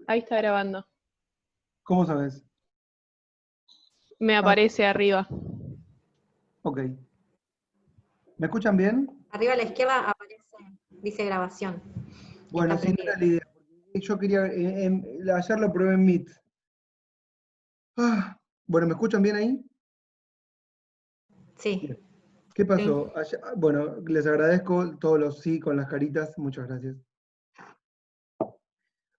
Ahí está grabando. ¿Cómo sabes? Me aparece arriba. Ok. ¿Me escuchan bien? Arriba a la izquierda aparece, dice grabación. Bueno, Está sí, no prendido. era la idea. Porque yo quería, ayer lo probé en Meet. Bueno, ¿me escuchan bien ahí? Sí. Bien. ¿Qué pasó? Bueno, les agradezco todos los sí con las caritas. Muchas gracias.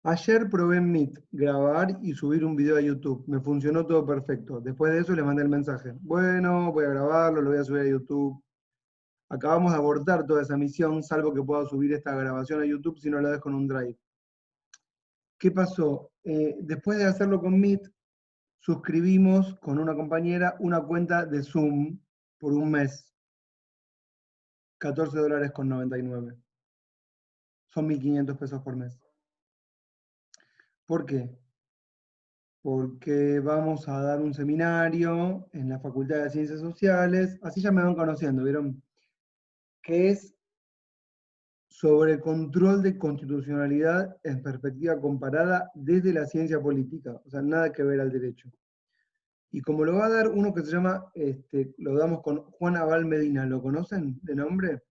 Ayer probé en Meet grabar y subir un video a YouTube. Me funcionó todo perfecto. Después de eso les mandé el mensaje. Bueno, voy a grabarlo, lo voy a subir a YouTube. Acabamos de abortar toda esa misión, salvo que pueda subir esta grabación a YouTube si no la dejo en un drive. ¿Qué pasó? Después de hacerlo con Meet, suscribimos con una compañera una cuenta de Zoom por un mes. $14.99. Son 1.500 pesos por mes. ¿Por qué? Porque vamos a dar un seminario en la Facultad de Ciencias Sociales, así ya me van conociendo, ¿vieron? Que es sobre control de constitucionalidad en perspectiva comparada desde la ciencia política, o sea, nada que ver al derecho. Y como lo va a dar uno que se llama, lo damos con Juan Abal Medina, ¿lo conocen de nombre?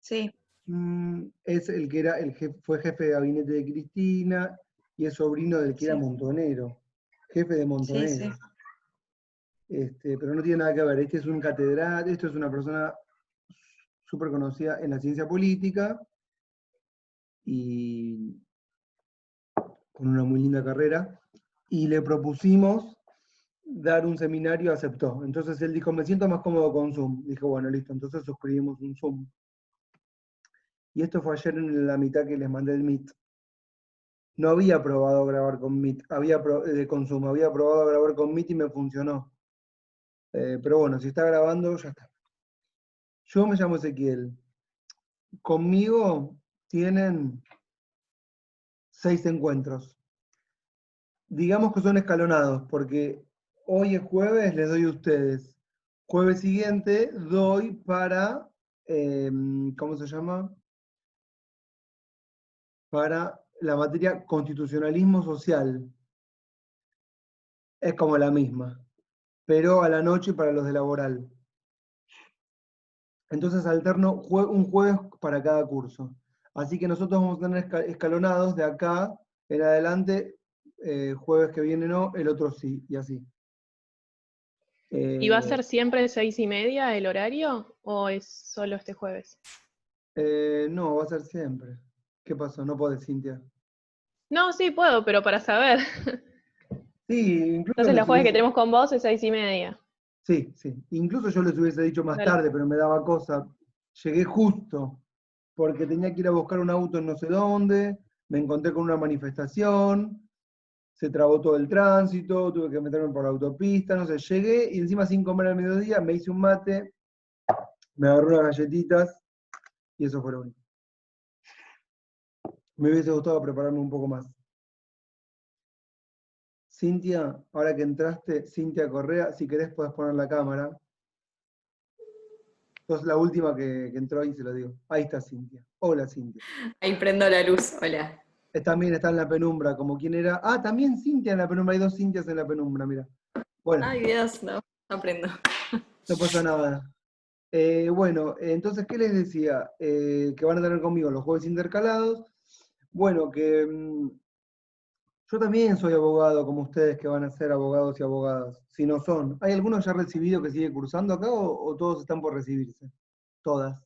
Sí. Es el que era fue jefe de gabinete de Cristina y es sobrino del que era Sí. Montonero, jefe de Montonero. Sí. Pero no tiene nada que ver, este es un catedrático, esto es una persona súper conocida en la ciencia política y con una muy linda carrera, y le propusimos dar un seminario, aceptó. Entonces él dijo, me siento más cómodo con Zoom. Dijo, bueno, listo, entonces suscribimos un Zoom. Y esto fue ayer en la mitad que les mandé el Meet. No había probado grabar con Meet, con Zoom, había probado grabar con Meet y me funcionó. Pero bueno, si está grabando, ya está. Yo me llamo Ezequiel. Conmigo tienen 6 encuentros. Digamos que son escalonados, porque hoy es jueves, les doy a ustedes. Jueves siguiente doy para, ¿cómo se llama? Para la materia constitucionalismo social. Es como la misma, pero a la noche para los de laboral. Entonces alterno un jueves para cada curso. Así que nosotros vamos a tener escalonados de acá en adelante, jueves que viene no, el otro sí, y así. ¿Y va a ser siempre 6:30 el horario o es solo este jueves? No, va a ser siempre. ¿Qué pasó? No podés, Cintia. No, sí puedo, pero para saber. Sí, incluso Entonces les los jueves que hubiese... tenemos con vos es 6:30. Sí, sí. Incluso yo les hubiese dicho más Dale. tarde, pero me daba cosa. Llegué justo, porque tenía que ir a buscar un auto en no sé dónde, me encontré con una manifestación, se trabó todo el tránsito, tuve que meterme por la autopista, no sé, llegué y encima sin comer al mediodía me hice un mate, me agarré unas galletitas y eso fue lo único. Me hubiese gustado prepararme un poco más. Cintia, ahora que entraste, Cintia Correa, si querés podés poner la cámara. Sos la última que entró ahí, se lo digo. Ahí está Cintia. Hola, Cintia. Ahí prendo la luz, hola. También está en la penumbra, como quien era. Ah, también Cintia en la penumbra, hay 2 Cintias en la penumbra, mira. Bueno, Ay, Dios, no aprendo. no pasa nada. Bueno, entonces, ¿qué les decía? Que van a tener conmigo los jueves intercalados. Bueno, que yo también soy abogado, como ustedes que van a ser abogados y abogadas, si no son. ¿Hay alguno ya recibido que sigue cursando acá o todos están por recibirse? Todas.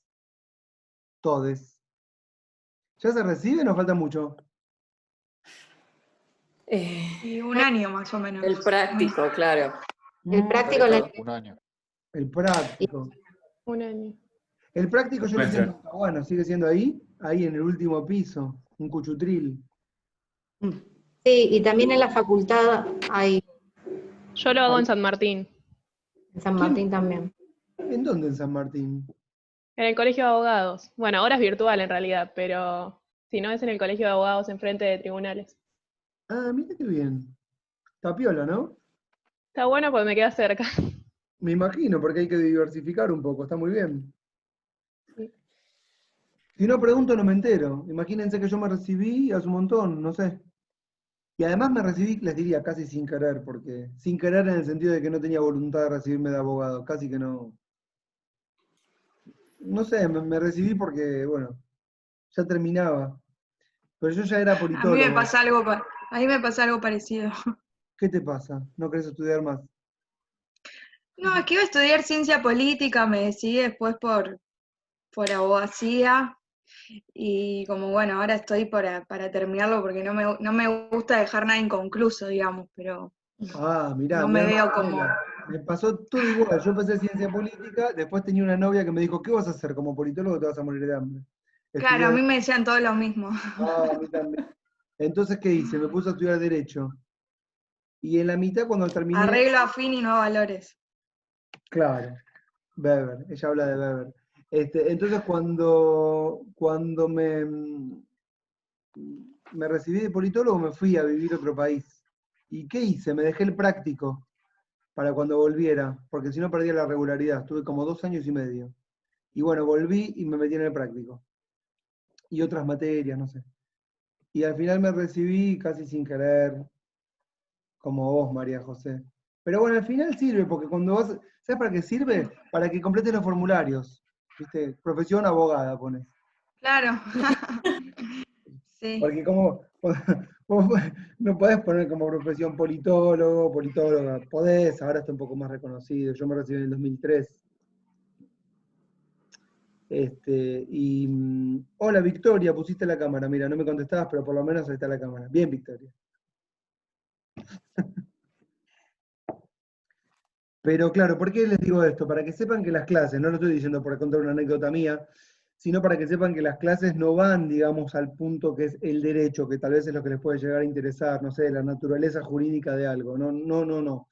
Todes. ¿Ya se reciben o falta mucho? Y un año más o menos. El práctico, claro. El práctico Un año. El práctico. Un año. El práctico yo lo Puede hice en ser. Talcahuano, sigue siendo ahí en el último piso, un cuchutril. Sí, y también en la facultad hay, Yo lo hago Ahí. en San Martín, en San ¿Quién? Martín también. ¿En dónde en San Martín? en el Colegio de Abogados. Bueno, ahora es virtual en realidad, pero si no es en el Colegio de Abogados enfrente de tribunales. Ah, mira qué bien. Tapiola, ¿no? Está bueno porque me queda cerca. Me imagino, porque hay que diversificar un poco, está muy bien. Sí. Si no pregunto no me entero. Imagínense que yo me recibí hace un montón, no sé. Y además me recibí, les diría, casi sin querer, porque sin querer en el sentido de que no tenía voluntad de recibirme de abogado, casi que no. No sé, me recibí porque, bueno, ya terminaba. Pero yo ya era A mí me politólogo. pasa algo, a mí me pasa algo parecido. ¿Qué te pasa? ¿No querés estudiar más? No, es que iba a estudiar ciencia política, me decidí después por abogacía. Y como bueno, ahora estoy para terminarlo porque no me gusta dejar nada inconcluso, digamos, pero Ah, mirá, no mi me alma veo como... gemela. Me pasó todo igual. Yo empecé ciencia política, después tenía una novia que me dijo, ¿qué vas a hacer como politólogo? Te vas a morir de hambre. Claro, a Estudié, mí me decían todo lo mismo. ah, a mí también. Entonces, ¿qué hice? Me puse a estudiar Derecho. Y en la mitad, cuando terminé, Arreglo afín y no valores. claro, Weber, ella habla de Weber. Entonces, cuando me recibí de politólogo, me fui a vivir a otro país. ¿Y qué hice? Me dejé el práctico para cuando volviera, porque si no perdía la regularidad. Estuve como 2 años y medio. Y bueno, volví y me metí en el práctico. Y otras materias, no sé. Y al final me recibí casi sin querer, como vos, María José. Pero bueno, al final sirve, porque cuando vas, ¿sabes para qué sirve? Para que completes los formularios. ¿Viste? Profesión abogada pones. Claro. Sí. Porque como vos no podés poner como profesión politólogo, politóloga, podés, ahora está un poco más reconocido. Yo me recibí en el 2003. Hola Victoria, pusiste la cámara. Mira, no me contestabas, pero por lo menos ahí está la cámara. Bien, Victoria. Pero claro, ¿por qué les digo esto? Para que sepan que las clases, no lo estoy diciendo por contar una anécdota mía, sino para que sepan que las clases no van, digamos, al punto que es el derecho, que tal vez es lo que les puede llegar a interesar, no sé, la naturaleza jurídica de algo. No, no, no, no.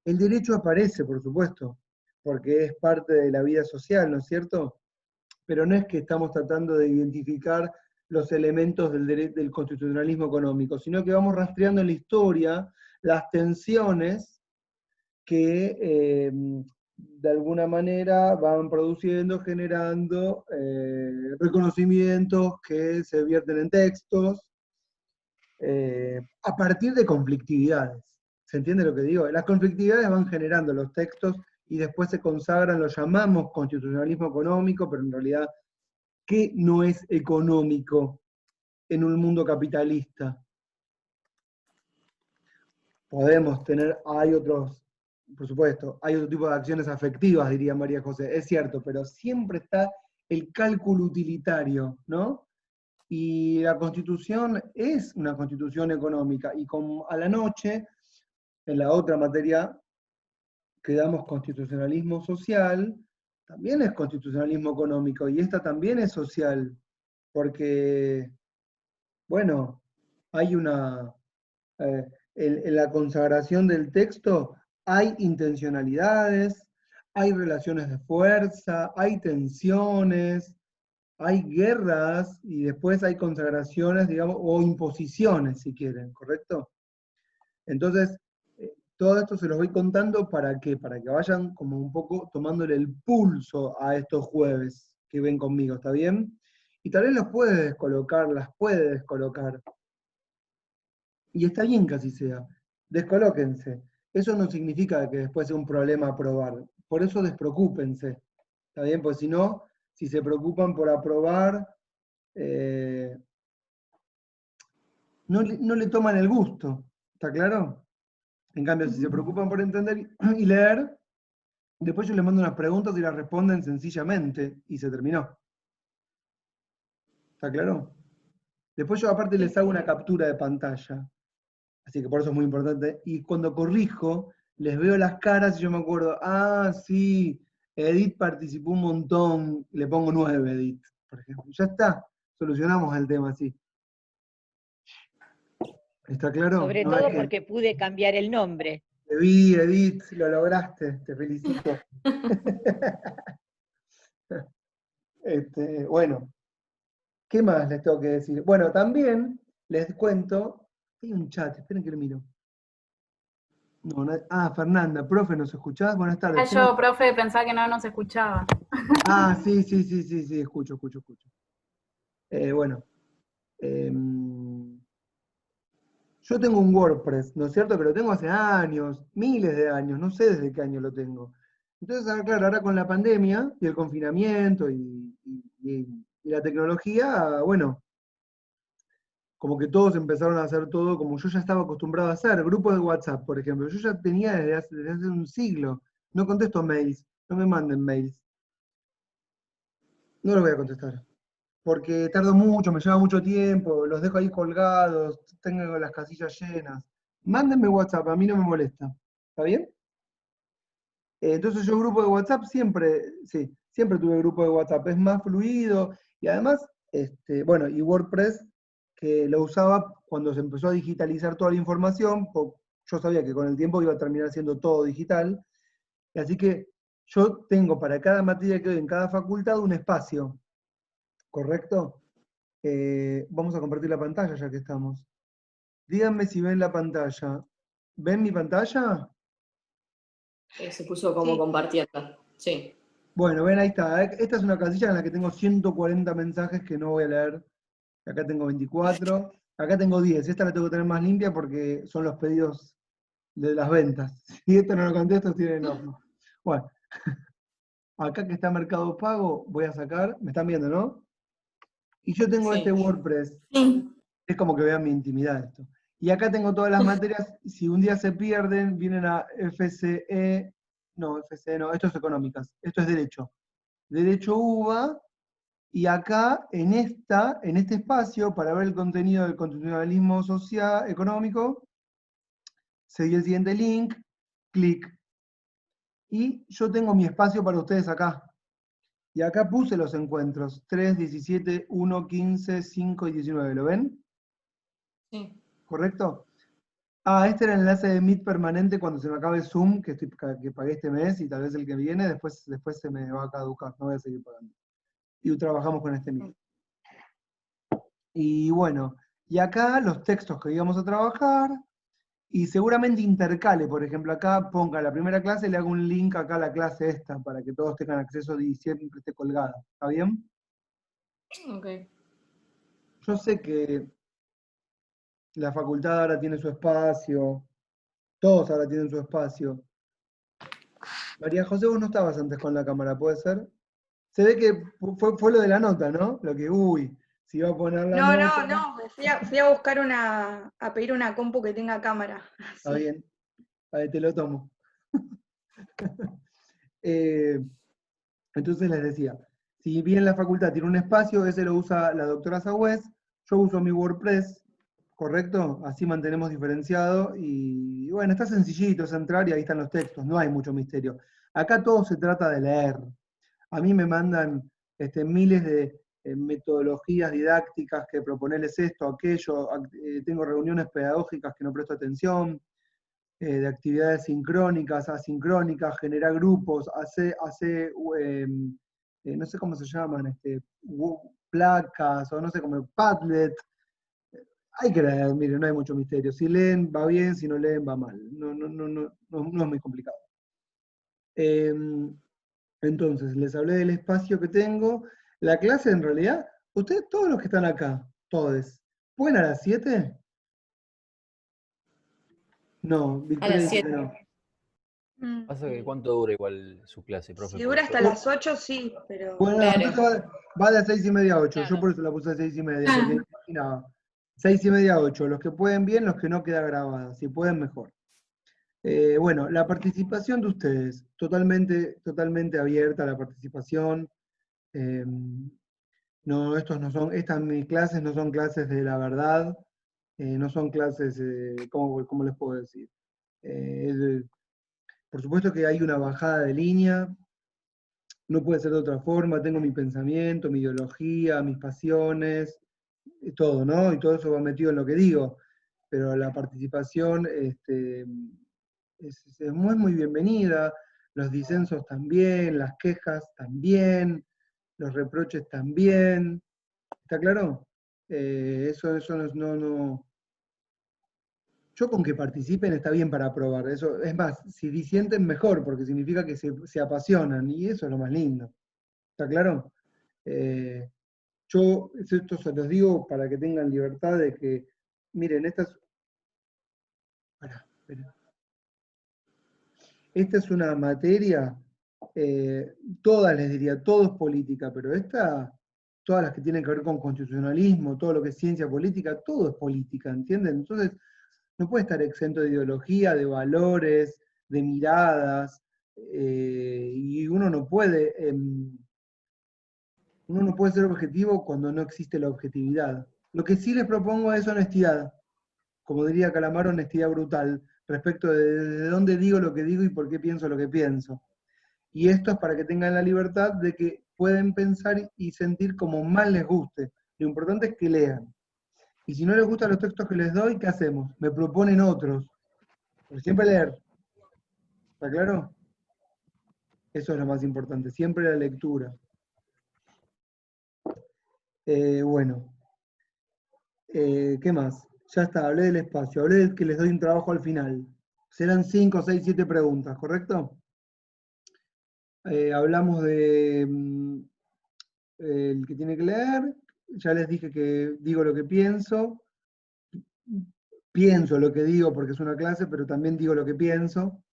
El derecho aparece, por supuesto, porque es parte de la vida social, ¿no es cierto? Pero no es que estamos tratando de identificar los elementos del constitucionalismo económico, sino que vamos rastreando en la historia las tensiones que de alguna manera van produciendo, generando reconocimientos que se vierten en textos, a partir de conflictividades. ¿Se entiende lo que digo? Las conflictividades van generando los textos y después se consagran, lo llamamos constitucionalismo económico, pero en realidad, ¿qué no es económico en un mundo capitalista? Podemos tener, hay otros, por supuesto, hay otro tipo de acciones afectivas, diría María José, es cierto, pero siempre está el cálculo utilitario, ¿no? Y la Constitución es una Constitución económica, y como a la noche, en la otra materia que damos constitucionalismo social, también es constitucionalismo económico, y esta también es social, porque, bueno, hay una, en la consagración del texto hay intencionalidades, hay relaciones de fuerza, hay tensiones, hay guerras y después hay consagraciones, digamos, o imposiciones, si quieren, ¿correcto? Entonces, todo esto se los voy contando ¿para qué? Para que vayan como un poco tomándole el pulso a estos jueves que ven conmigo, ¿está bien? Y tal vez los puede descolocar, las puede descolocar. Y está bien que así sea. Descolóquense. Eso no significa que después sea un problema aprobar. Por eso despreocúpense. ¿Está bien? Pues si no, si se preocupan por aprobar, no le toman el gusto. ¿Está claro? En cambio, si se preocupan por entender y leer, después yo les mando unas preguntas y las responden sencillamente y se terminó. ¿Está claro? Después yo aparte les hago una captura de pantalla. Así que por eso es muy importante. Y cuando corrijo, les veo las caras y yo me acuerdo, ah, sí, Edith participó un montón, le pongo 9, Edith, por ejemplo. Ya está, solucionamos el tema así. ¿Está claro? Sobre No todo es que porque pude cambiar el nombre. te vi, Edith, lo lograste, te felicito. Bueno, ¿qué más les tengo que decir? Bueno, también les cuento, hay un chat, esperen que lo miro. No, Fernanda, profe, ¿nos escuchás? Buenas tardes. ¿Qué Yo, profe, pensaba que no nos escuchaba. Ah, sí, escucho. Bueno, yo tengo un WordPress, ¿no es cierto? Que lo tengo hace años, miles de años, no sé desde qué año lo tengo. Entonces, claro, ahora con la pandemia y el confinamiento y la tecnología, bueno, como que todos empezaron a hacer todo como yo ya estaba acostumbrado a hacer. Grupos de WhatsApp, por ejemplo, yo ya tenía desde hace un siglo. No contesto mails, no me manden mails. No lo voy a contestar. Porque tardo mucho, me lleva mucho tiempo, los dejo ahí colgados, tengo las casillas llenas. Mándenme WhatsApp, a mí no me molesta. ¿Está bien? Entonces yo grupo de WhatsApp siempre, sí, siempre tuve grupo de WhatsApp, es más fluido y además, bueno, y WordPress, que lo usaba cuando se empezó a digitalizar toda la información, yo sabía que con el tiempo iba a terminar siendo todo digital, así que yo tengo para cada materia que doy en cada facultad un espacio, ¿correcto? Vamos a compartir la pantalla ya que estamos. Díganme si ven la pantalla. ¿Ven mi pantalla? Se puso como Sí. compartiendo. Sí. Bueno, ven, ahí está. Esta es una casilla en la que tengo 140 mensajes que no voy a leer. Acá tengo 24. Acá tengo 10. Esta la tengo que tener más limpia porque son los pedidos de las ventas. Si esto no lo contesto, tiene enojo. Bueno, acá que está Mercado Pago, voy a sacar. Me están viendo, ¿no? Y yo tengo Sí. este WordPress. Sí. Es como que vean mi intimidad esto. Y acá tengo todas las materias. Si un día se pierden, vienen a FCE. No, FCE no. Esto es económicas. Esto es derecho. Derecho UBA. Y acá, en este espacio, para ver el contenido del constitucionalismo social, económico, seguí el siguiente link, clic. Y yo tengo mi espacio para ustedes acá. Y acá puse los encuentros, 3, 17, 1, 15, 5 y 19. ¿Lo ven? Sí. ¿Correcto? Ah, este era el enlace de Meet permanente cuando se me acabe Zoom, que pagué este mes, y tal vez el que viene, después se me va a caducar, no voy a seguir pagando. Y trabajamos con este Meet. Y bueno, y acá los textos que íbamos a trabajar, y seguramente intercale, por ejemplo, acá ponga la primera clase, le hago un link acá a la clase esta, para que todos tengan acceso y siempre esté colgada. ¿Está bien? Ok. Yo sé que la facultad ahora tiene su espacio, todos ahora tienen su espacio. María José, vos no estabas antes con la cámara, ¿puede ser? Se ve que fue lo de la nota, ¿no? Lo que, si iba a poner la No, nota. no, no. Fui a buscar a pedir una compu que tenga cámara. Está Sí. bien, a ver, te lo tomo. Eh, entonces les decía, si bien la facultad tiene un espacio, ese lo usa la doctora Sagüez, yo uso mi WordPress, ¿correcto? Así mantenemos diferenciado y bueno, está sencillito, es entrar y ahí están los textos, no hay mucho misterio. Acá todo se trata de leer. A mí me mandan miles de metodologías didácticas que proponerles esto, aquello, tengo reuniones pedagógicas que no presto atención, de actividades sincrónicas, asincrónicas, generar grupos, no sé cómo se llaman, placas, o no sé, como Padlet. Hay que leer, miren, no hay mucho misterio. Si leen, va bien, si no leen, va mal. No es muy complicado. Entonces, les hablé del espacio que tengo. La clase, en realidad, ustedes, todos los que están acá, todos, ¿pueden a las 7? No, A Victoria las dice que 7. no. Mm. Pasa que cuánto dura igual su clase, profe, Si porque dura hasta yo. las 8, sí, pero. Bueno, Claro. entonces va de 6:30 a 8. Yo Claro. por eso la puse a 6:30, porque no imaginaba. 6:30 a 8. Los que pueden bien, los que no queda grabada. Si pueden, mejor. Bueno, la participación de ustedes, totalmente abierta la participación. No, estas mis clases no son clases de la verdad, no son clases, ¿cómo les puedo decir? Por supuesto que hay una bajada de línea, no puede ser de otra forma, tengo mi pensamiento, mi ideología, mis pasiones, todo, ¿no? Y todo eso va metido en lo que digo, pero la participación es muy bienvenida, los disensos también, las quejas también, los reproches también, ¿está claro? Eso no. Yo con que participen está bien para aprobar. Eso, es más, si disienten mejor, porque significa que se apasionan, y eso es lo más lindo. ¿Está claro? Yo esto se los digo para que tengan libertad de que, miren, esta es una materia, todas les diría, todo es política, pero todas las que tienen que ver con constitucionalismo, todo lo que es ciencia política, todo es política, ¿entienden? Entonces, no puede estar exento de ideología, de valores, de miradas, y uno no puede ser objetivo cuando no existe la objetividad. Lo que sí les propongo es honestidad, como diría Calamaro, honestidad brutal, respecto de dónde digo lo que digo y por qué pienso lo que pienso. Y esto es para que tengan la libertad de que pueden pensar y sentir como más les guste. Lo importante es que lean. Y si no les gustan los textos que les doy, ¿qué hacemos? Me proponen otros. Pero siempre leer. ¿Está claro? Eso es lo más importante, siempre la lectura. Bueno, ¿qué más? Ya está, hablé del espacio, hablé de que les doy un trabajo al final. Serán 5, 6, 7 preguntas, ¿correcto? Hablamos de el que tiene que leer, ya les dije que digo lo que pienso lo que digo porque es una clase, pero también digo lo que pienso,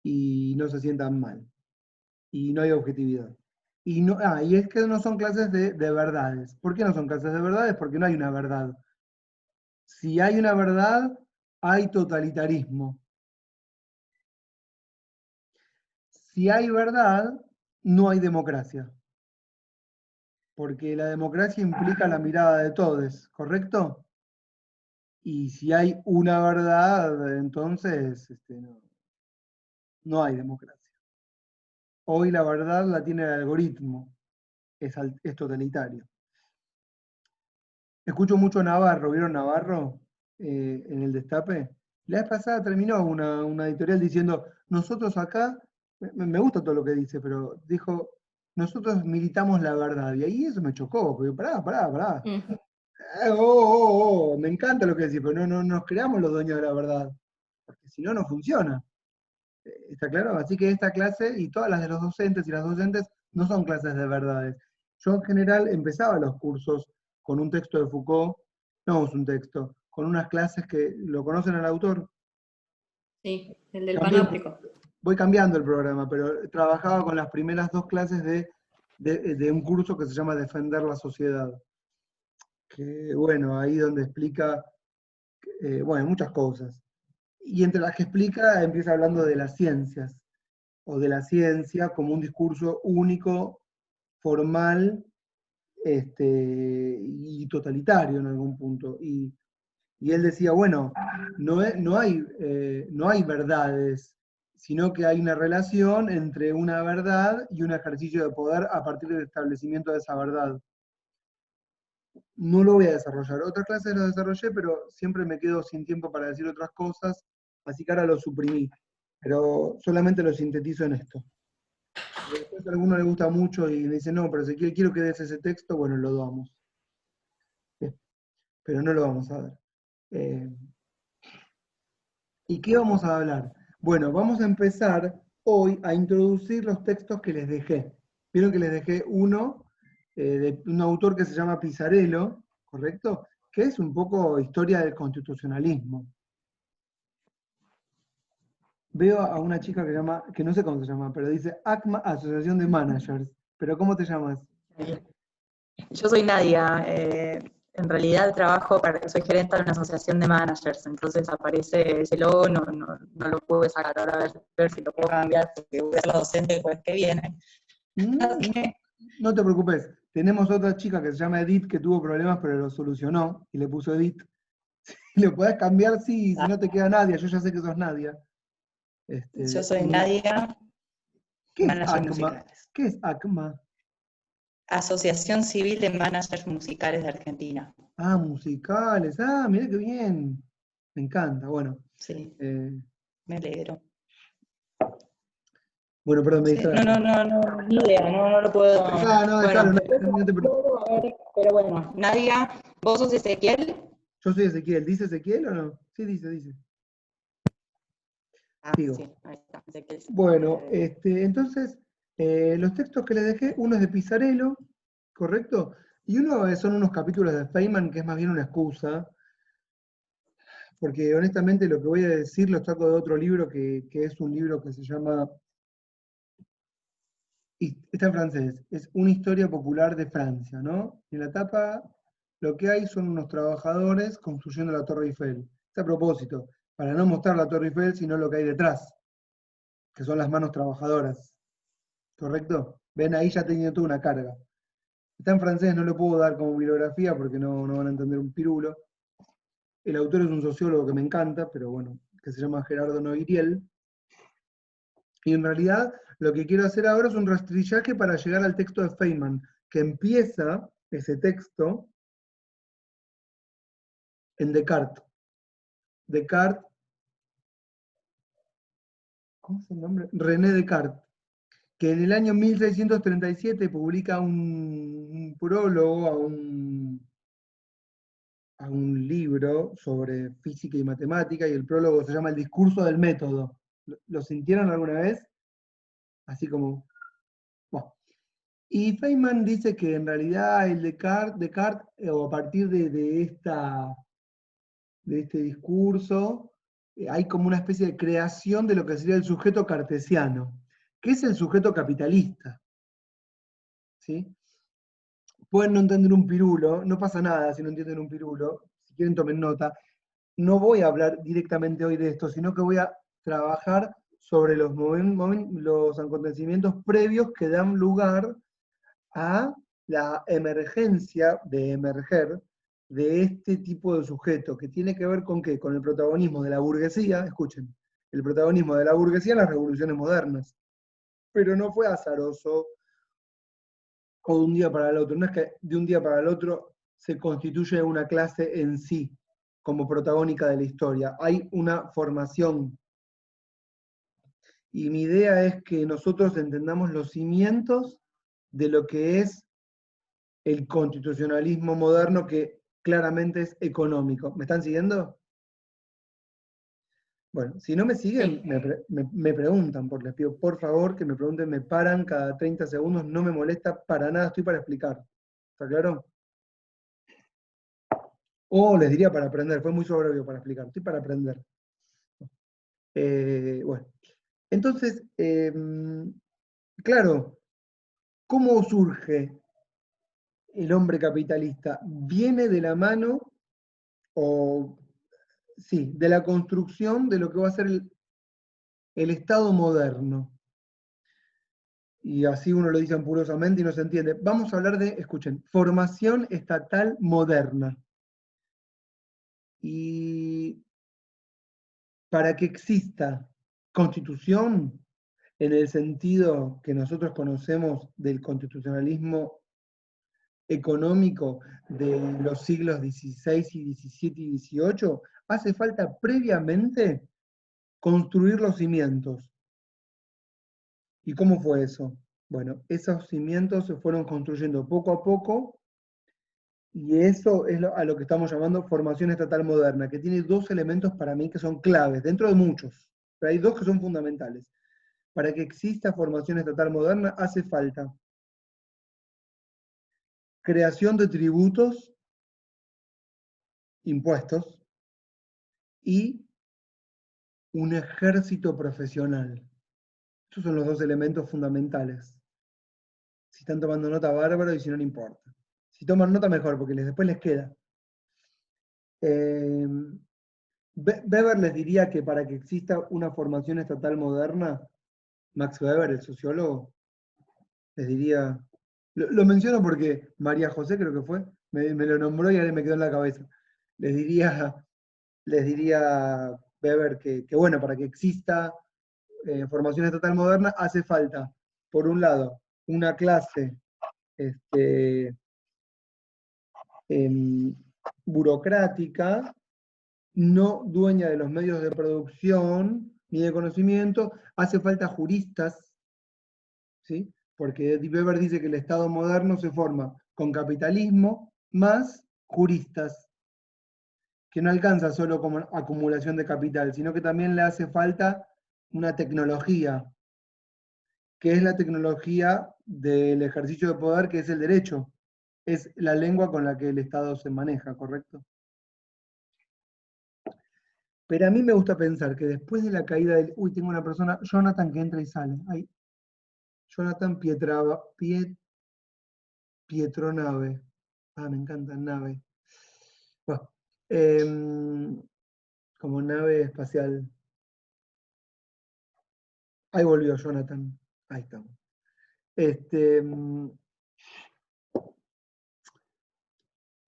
y no se sientan mal. Y no hay objetividad. Y es que no son clases de verdades. ¿Por qué no son clases de verdades? Porque no hay una verdad. Si hay una verdad, hay totalitarismo. Si hay verdad, no hay democracia. Porque la democracia implica la mirada de todos, ¿correcto? Y si hay una verdad, entonces no hay democracia. Hoy la verdad la tiene el algoritmo, es totalitario. Escucho mucho a Navarro, ¿vieron Navarro en el Destape? La vez pasada terminó una editorial diciendo, nosotros acá, me gusta todo lo que dice, pero dijo, nosotros militamos la verdad, y ahí eso me chocó, porque pará. Me encanta lo que decís, pero no nos creamos los dueños de la verdad, porque si no, no funciona. ¿Está claro? Así que esta clase y todas las de los docentes y las docentes no son clases de verdades. Yo en general empezaba los cursos con un texto de Foucault, no es un texto, con unas clases que, ¿lo conocen al autor? Sí, el del También panóptico. voy cambiando el programa, pero trabajaba con las primeras 2 clases de un curso que se llama Defender la Sociedad. Que bueno, ahí donde explica, muchas cosas. Y entre las que explica, empieza hablando de las ciencias, o de la ciencia como un discurso único, formal, y totalitario en algún punto. Y él decía, bueno, no hay verdades, sino que hay una relación entre una verdad y un ejercicio de poder a partir del establecimiento de esa verdad. No lo voy a desarrollar. Otras clases lo desarrollé, pero siempre me quedo sin tiempo para decir otras cosas, así que ahora lo suprimí. Pero solamente lo sintetizo en esto. Y después a alguno le gusta mucho y me dice, no, pero Ezequiel, quiero que des ese texto, bueno, lo damos. Pero no lo vamos a dar. ¿Y qué vamos a hablar? Bueno, vamos a empezar hoy a introducir los textos que les dejé. Vieron que les dejé uno de un autor que se llama Pisarello, ¿correcto? Que es un poco historia del constitucionalismo. Veo a una chica que no sé cómo se llama, pero dice ACMA, Asociación de Managers. ¿Pero cómo te llamas? Yo soy Nadia, en realidad soy gerente de una asociación de managers, entonces aparece ese logo, no lo pude sacar, ahora a ver si lo puedo cambiar, porque voy a ser la docente el jueves que viene. No te preocupes, tenemos otra chica que se llama Edith que tuvo problemas pero lo solucionó y le puso Edith. Si lo podés cambiar, sí, si no te queda Nadia, yo ya sé que sos Nadia. Yo soy Nadia, ¿Qué es manager ACMA? musicales. ¿Qué es ACMA? Asociación Civil de Managers Musicales de Argentina. Ah, musicales. Ah, mirá qué bien. Me encanta, bueno. Sí, me alegro. Bueno, perdón, me Sí, distraje. no, ni idea, no lo puedo. No te preocupes. Pero bueno, Nadia, ¿vos sos Ezequiel? Yo soy Ezequiel. ¿Dice Ezequiel o no? Sí, dice. Sigo. Sí, ahí está, Ezequiel. Bueno, entonces, los textos que les dejé, uno es de Pisarello, ¿correcto? Y uno son unos capítulos de Feynman que es más bien una excusa, porque honestamente lo que voy a decir lo saco de otro libro que es un libro que se llama, está en francés, es Una historia popular de Francia, ¿no? En la tapa lo que hay son unos trabajadores construyendo la Torre Eiffel. Es a propósito, para no mostrar la Torre Eiffel, sino lo que hay detrás, que son las manos trabajadoras. ¿Correcto? Ven, ahí ya tenía toda una carga. Está en francés, no lo puedo dar como bibliografía porque no van a entender un pirulo. El autor es un sociólogo que me encanta, pero bueno, que se llama Gerardo Noiriel. Y en realidad lo que quiero hacer ahora es un rastrillaje para llegar al texto de Feynman, que empieza ese texto en Descartes. Descartes, ¿cómo es el nombre? René Descartes, que en el año 1637 publica un prólogo a un libro sobre física y matemática, y el prólogo se llama El discurso del método. ¿Lo sintieron alguna vez? Así como... Bueno. Y Feynman dice que en realidad el Descartes o a partir de este discurso, hay como una especie de creación de lo que sería el sujeto cartesiano, que es el sujeto capitalista. ¿Sí? Pueden no entender un pirulo, no pasa nada si no entienden un pirulo, si quieren tomen nota. No voy a hablar directamente hoy de esto, sino que voy a trabajar sobre los acontecimientos previos que dan lugar a la emergencia de emerger de este tipo de sujeto, que tiene que ver con ¿qué? Con el protagonismo de la burguesía, escuchen, el protagonismo de la burguesía en las revoluciones modernas. Pero no fue azaroso o de un día para el otro, no es que de un día para el otro se constituye una clase en sí, como protagónica de la historia. Hay una formación. Y mi idea es que nosotros entendamos los cimientos de lo que es el constitucionalismo moderno, que claramente es económico. ¿Me están siguiendo? Bueno, si no me siguen, me preguntan, les pido por favor que me pregunten, me paran cada 30 segundos, no me molesta para nada, estoy para explicar. ¿Está claro? O les diría para aprender, fue muy soberbio para explicar, estoy para aprender. Bueno, entonces, claro, ¿cómo surge el hombre capitalista? Viene de la mano, o sí, de la construcción de lo que va a ser el Estado moderno. Y así uno lo dice ampurosamente y no se entiende. Vamos a hablar de, escuchen, formación estatal moderna. Y para que exista constitución, en el sentido que nosotros conocemos del constitucionalismo económico de los siglos XVI y XVII y XVIII, hace falta previamente construir los cimientos. ¿Y cómo fue eso? Bueno, esos cimientos se fueron construyendo poco a poco, y eso es a lo que estamos llamando formación estatal moderna, que tiene dos elementos para mí que son claves, dentro de muchos, pero hay dos que son fundamentales. Para que exista formación estatal moderna hace falta creación de tributos, impuestos, y un ejército profesional. Estos son los dos elementos fundamentales. Si están tomando nota, bárbaro, y si no, no importa. Si toman nota, mejor, porque después les queda. Weber les diría que para que exista una formación estatal moderna, Max Weber, el sociólogo, les diría, lo menciono porque María José creo que fue, me lo nombró y ahora me quedó en la cabeza. Les diría Weber que bueno, para que exista formación estatal moderna hace falta, por un lado, una clase burocrática, no dueña de los medios de producción ni de conocimiento, hace falta juristas, ¿sí? Porque Weber dice que el Estado moderno se forma con capitalismo más juristas, que no alcanza solo como acumulación de capital, sino que también le hace falta una tecnología, que es la tecnología del ejercicio de poder, que es el derecho. es la lengua con la que el Estado se maneja, ¿correcto? Pero a mí me gusta pensar que después de la caída del... Uy, tengo una persona, Jonathan, que entra y sale. Ay, Jonathan Pietronave. Ah, me encanta, nave. Bueno, como nave espacial. Ahí volvió Jonathan. Ahí estamos.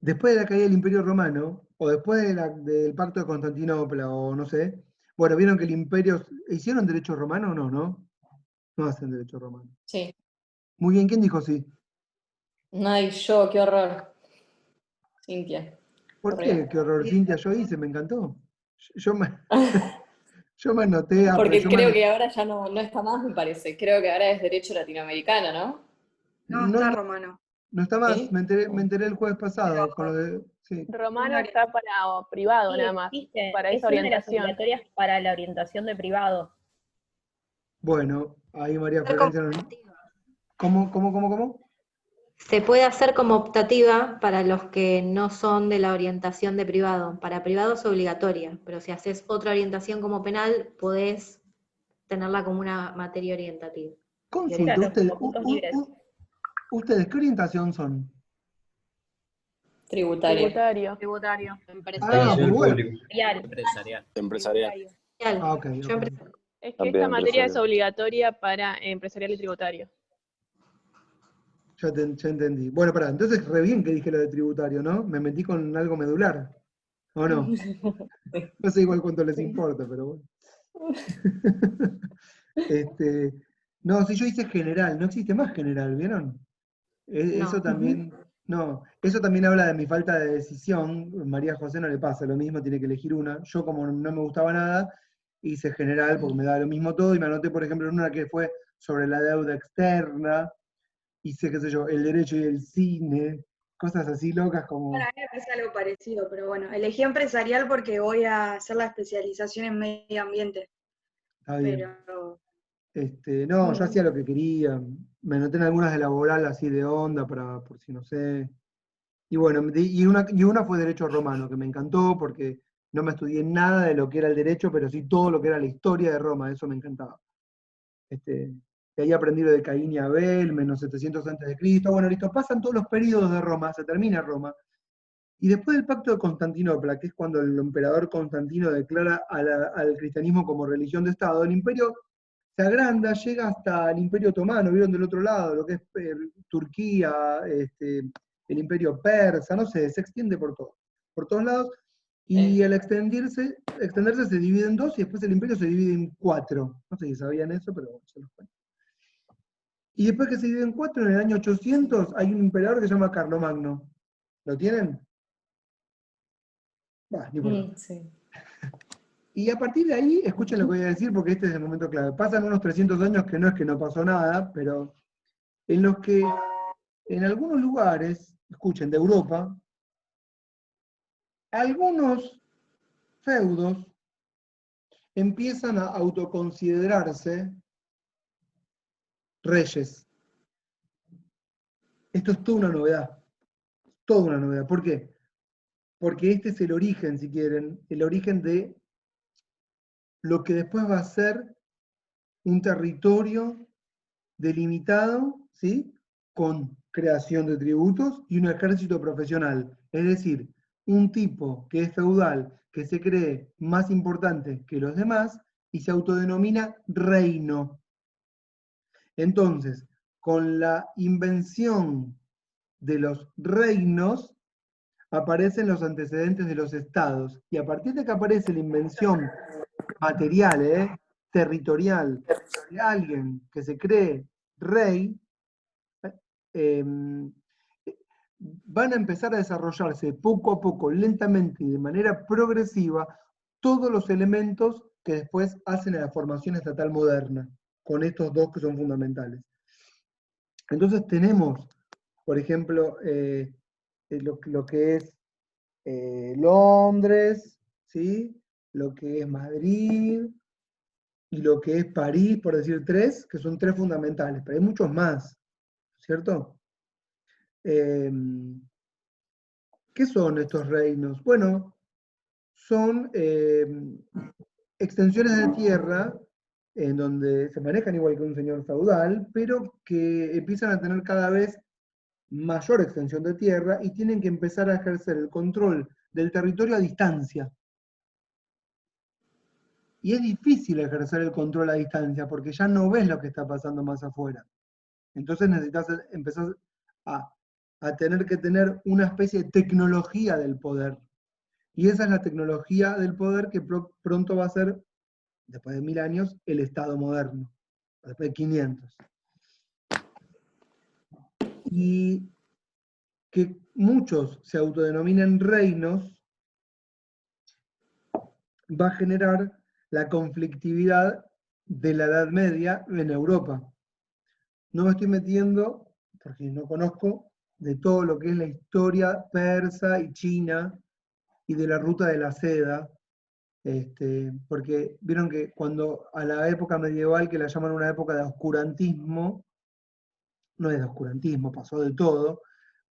Después de la caída del Imperio Romano, o después del Pacto de Constantinopla, o no sé, bueno, vieron que el imperio... ¿Hicieron derecho romano o no? No hacen derecho romano. Sí. Muy bien, ¿quién dijo sí? Ay, yo, qué horror. Cintia. ¿Por qué? Horrible. Qué horror, Cintia, yo hice, me encantó. Yo me, yo me anoté a... Porque creo que ahora ya no está más, me parece. Creo que ahora es derecho latinoamericano, ¿no? No, está romano. No está más, ¿Sí? me enteré el jueves pasado con lo de... Sí. Romano está para privado Sí, nada más, existe. para Es esa una de las orientación. obligatorias para la orientación de privado. Bueno, ahí María Ser como Florencia... optativa. ¿Cómo? Se puede hacer como optativa para los que no son de la orientación de privado. Para privado es obligatoria, pero si haces otra orientación como penal, podés tenerla como una materia orientativa. Consulta, Claro, como puntos libres. ¿ustedes qué orientación son? Tributario. Tributario. Tributario. Ah, muy bueno. Empresarial. Empresarial. Ah, ok. Yo Es que También esta materia es empresarial. obligatoria para empresarial y tributario. Ya entendí. Bueno, pará, entonces re bien que dije lo de tributario, ¿no? Me metí con algo medular. ¿O no? No sé igual cuánto les importa, pero bueno. No, si yo hice general, no existe más general, ¿vieron? Eso No. también, no, eso también habla de mi falta de decisión. María José no le pasa lo mismo, tiene que elegir una. Yo como no me gustaba nada, hice general porque me daba lo mismo todo y me anoté, por ejemplo, en una que fue sobre la deuda externa, hice, qué sé yo, el derecho y el cine, cosas así locas como... Para mí me pasa algo parecido, pero bueno, elegí empresarial porque voy a hacer la especialización en medio ambiente. Está bien. Pero No, yo hacía lo que quería, me anoté en algunas de laboral así de onda, por si no sé. Y bueno, y una fue Derecho Romano, que me encantó porque no me estudié nada de lo que era el derecho, pero sí todo lo que era la historia de Roma, eso me encantaba. Y ahí aprendí lo de Caín y Abel, menos 700 a.C. Bueno, listo, pasan todos los periodos de Roma, se termina Roma. Y después del Pacto de Constantinopla, que es cuando el emperador Constantino declara al cristianismo como religión de Estado, el imperio se agranda, llega hasta el Imperio Otomano, vieron del otro lado, lo que es Turquía, el Imperio Persa, no sé, se extiende por todos lados, y al extenderse se divide en dos, y después el imperio se divide en cuatro. No sé si sabían eso, pero bueno, se los cuento. Y después que se divide en cuatro, en el año 800, hay un emperador que se llama Carlomagno. ¿Lo tienen? Bah, ni importa. Sí. Y a partir de ahí, escuchen lo que voy a decir porque este es el momento clave. Pasan unos 300 años que no es que no pasó nada, pero en los que en algunos lugares, escuchen, de Europa, algunos feudos empiezan a autoconsiderarse reyes. Esto es toda una novedad. Toda una novedad. ¿Por qué? Porque este es el origen, si quieren, el origen de lo que después va a ser un territorio delimitado, ¿sí? Con creación de tributos y un ejército profesional. Es decir, un tipo que es feudal, que se cree más importante que los demás y se autodenomina reino. Entonces, con la invención de los reinos, aparecen los antecedentes de los estados. Y a partir de que aparece la invención material, territorial, de alguien que se cree rey, van a empezar a desarrollarse poco a poco, lentamente y de manera progresiva, todos los elementos que después hacen a la formación estatal moderna, con estos dos que son fundamentales. Entonces tenemos, por ejemplo, lo que es Londres, ¿sí? Lo que es Madrid y lo que es París, por decir tres, que son tres fundamentales, pero hay muchos más, ¿cierto? ¿Qué son estos reinos? Bueno, son extensiones de tierra en donde se manejan igual que un señor feudal, pero que empiezan a tener cada vez mayor extensión de tierra y tienen que empezar a ejercer el control del territorio a distancia. Y es difícil ejercer el control a distancia porque ya no ves lo que está pasando más afuera. Entonces necesitas empezar a tener que tener una especie de tecnología del poder. Y esa es la tecnología del poder que pronto va a ser, después de 1000 años, el Estado moderno, después de 500. Y que muchos se autodenominen reinos va a generar la conflictividad de la Edad Media en Europa. No me estoy metiendo, porque no conozco, de todo lo que es la historia persa y china y de la ruta de la seda, porque vieron que cuando a la época medieval, que la llaman una época de oscurantismo, no es de oscurantismo, pasó de todo,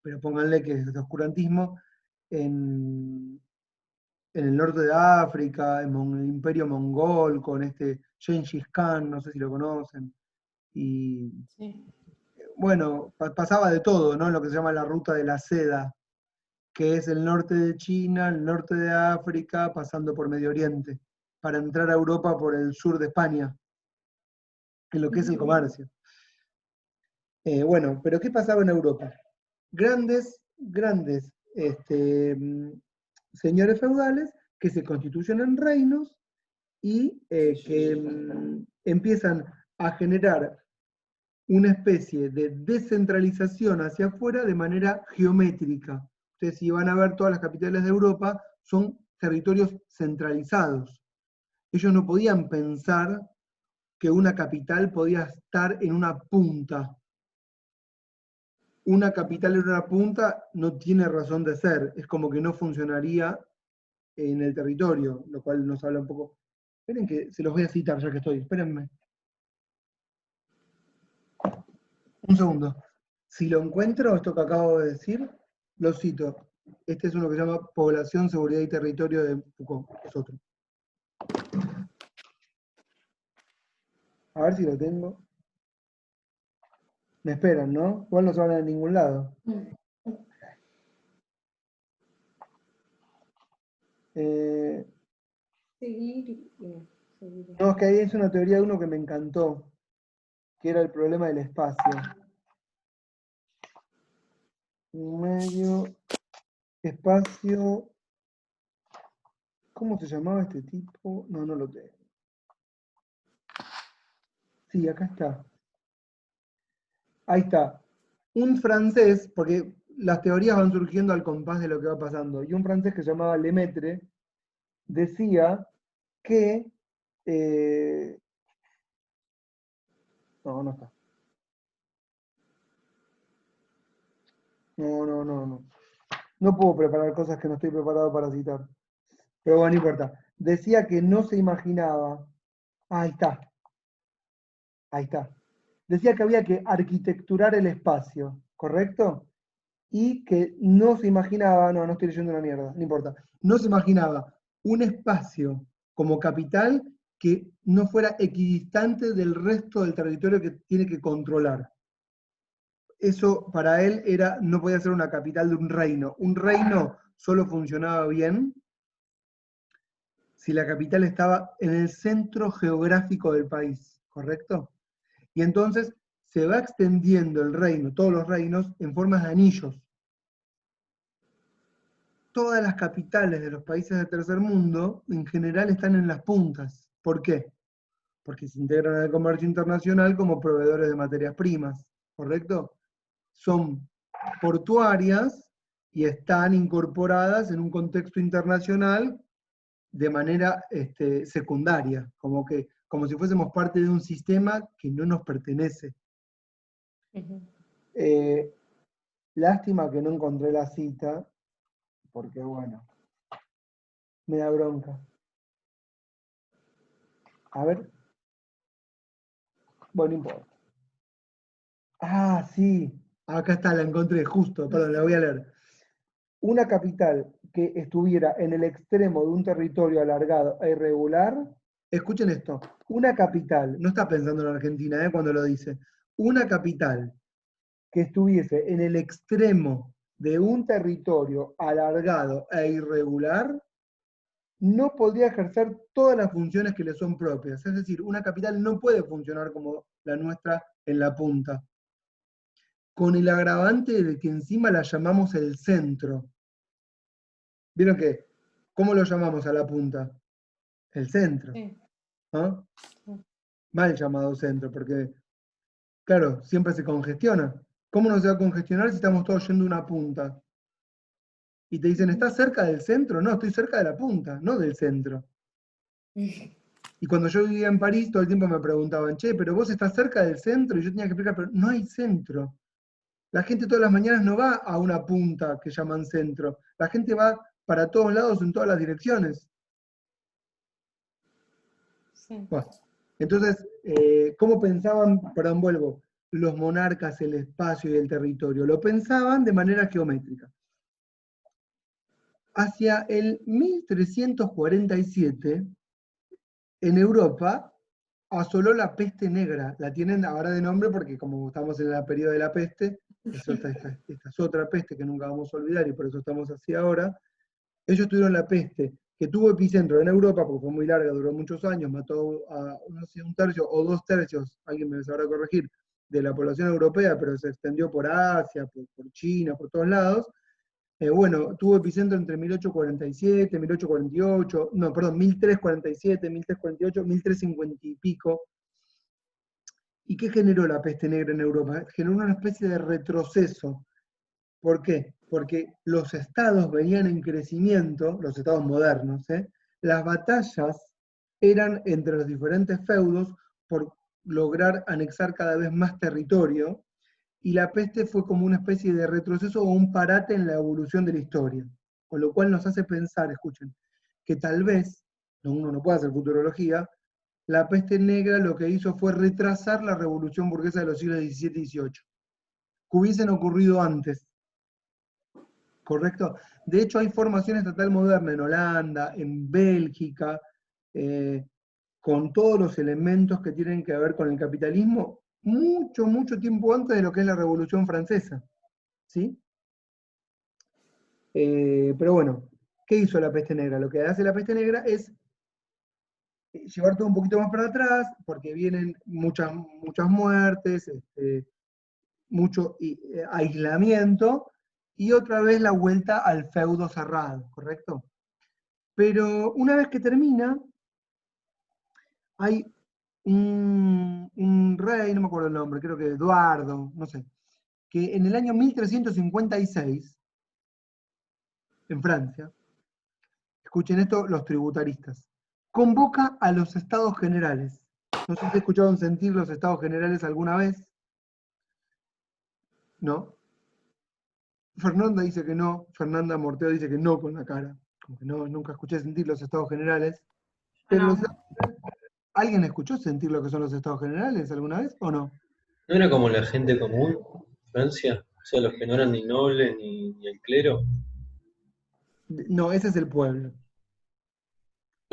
pero pónganle que es de oscurantismo, en el norte de África, en el imperio mongol, con Gengis Khan, no sé si lo conocen, y Sí. bueno, pasaba de todo, ¿no? Lo que se llama la ruta de la seda, que es el norte de China, el norte de África, pasando por Medio Oriente, para entrar a Europa por el sur de España, en lo que es el comercio. Bueno, pero ¿qué pasaba en Europa? Grandes señores feudales que se constituyen en reinos y que empiezan a generar una especie de descentralización hacia afuera de manera geométrica. Ustedes, si van a ver todas las capitales de Europa, son territorios centralizados. Ellos no podían pensar que una capital podía estar en una punta. Una capital en una punta no tiene razón de ser, es como que no funcionaría en el territorio, lo cual nos habla un poco. Esperen que se los voy a citar ya que estoy, espérenme. Un segundo. Si lo encuentro, esto que acabo de decir, lo cito. Este es uno que se llama Población, Seguridad y Territorio de Foucault, es otro. A ver si lo tengo. Me esperan, ¿no? Igual no se van a ningún lado. No, es que ahí es una teoría de uno que me encantó, que era el problema del espacio. Medio, espacio. ¿Cómo se llamaba este tipo? No, no lo tengo. Sí, acá está. Ahí está. Un francés, porque las teorías van surgiendo al compás de lo que va pasando, y un francés que se llamaba Lemaitre decía que... no, no está. No. No puedo preparar cosas que no estoy preparado para citar. Pero bueno, no importa. Decía que no se imaginaba. Ahí está. Ahí está. Decía que había que arquitecturar el espacio, ¿correcto? Y que no se imaginaba, no estoy leyendo una mierda, no importa, no se imaginaba un espacio como capital que no fuera equidistante del resto del territorio que tiene que controlar. Eso para él no podía ser una capital de un reino. Un reino solo funcionaba bien si la capital estaba en el centro geográfico del país, ¿correcto? Y entonces se va extendiendo el reino, todos los reinos, en formas de anillos. Todas las capitales de los países del tercer mundo, en general, están en las puntas. ¿Por qué? Porque se integran al comercio internacional como proveedores de materias primas, ¿correcto? Son portuarias y están incorporadas en un contexto internacional de manera secundaria, como si fuésemos parte de un sistema que no nos pertenece. Lástima que no encontré la cita, porque bueno, me da bronca. A ver. Bueno, no importa. Ah, sí. Acá está, la encontré, justo, perdón, la voy a leer. Una capital que estuviera en el extremo de un territorio alargado e irregular, escuchen esto, una capital, no está pensando en Argentina, cuando lo dice, una capital que estuviese en el extremo de un territorio alargado e irregular, no podría ejercer todas las funciones que le son propias. Es decir, una capital no puede funcionar como la nuestra en la punta, con el agravante de que encima la llamamos el centro. ¿Vieron que? ¿Cómo lo llamamos a la punta? El centro. Sí. ¿Ah? Sí. Mal llamado centro, porque, claro, siempre se congestiona. ¿Cómo no se va a congestionar si estamos todos yendo a una punta? Y te dicen, ¿estás cerca del centro? No, estoy cerca de la punta, no del centro. Y cuando yo vivía en París, todo el tiempo me preguntaban, che, pero vos estás cerca del centro, y yo tenía que explicar, pero no hay centro. La gente todas las mañanas no va a una punta que llaman centro. La gente va para todos lados, en todas las direcciones. Sí. Bueno, entonces, ¿cómo pensaban, perdón, vuelvo, los monarcas el espacio y el territorio? Lo pensaban de manera geométrica. Hacia el 1347, en Europa, asoló la peste negra. La tienen ahora de nombre porque como estamos en el periodo de la peste, esta es otra peste que nunca vamos a olvidar y por eso estamos así ahora. Ellos tuvieron la peste, que tuvo epicentro en Europa, porque fue muy larga, duró muchos años, mató a no sé, 1/3 o 2/3, alguien me sabrá corregir, de la población europea, pero se extendió por Asia, por China, por todos lados. Bueno, tuvo epicentro entre 1847, 1848, no, perdón, 1347, 1348, 1350 y pico. ¿Y qué generó la peste negra en Europa? Generó una especie de retroceso. ¿Por qué? Porque los estados venían en crecimiento, los estados modernos, las batallas eran entre los diferentes feudos por lograr anexar cada vez más territorio, y la peste fue como una especie de retroceso o un parate en la evolución de la historia. Con lo cual nos hace pensar, escuchen, que tal vez, uno no puede hacer futurología, la peste negra lo que hizo fue retrasar la revolución burguesa de los siglos XVII y XVIII, que hubiesen ocurrido antes. ¿Correcto? De hecho, hay formación estatal moderna en Holanda, en Bélgica, con todos los elementos que tienen que ver con el capitalismo, mucho, mucho tiempo antes de lo que es la Revolución Francesa. ¿Sí? Pero bueno, ¿qué hizo la peste negra? Lo que hace la peste negra es llevar todo un poquito más para atrás, porque vienen muchas muertes, mucho aislamiento, y otra vez la vuelta al feudo cerrado, ¿correcto? Pero una vez que termina, hay un rey, no me acuerdo el nombre, creo que Eduardo, no sé, que en el año 1356, en Francia, escuchen esto los tributaristas, convoca a los estados generales. No sé si escucharon sentir los estados generales alguna vez. ¿No? Fernanda dice que no, Fernanda Morteo dice que no con la cara, como que no, nunca escuché sentir los estados generales. Pero No. ¿alguien escuchó sentir lo que son los estados generales alguna vez o no? ¿No era como la gente común, Francia? O sea, los que no eran ni nobles ni el clero. No, ese es el pueblo.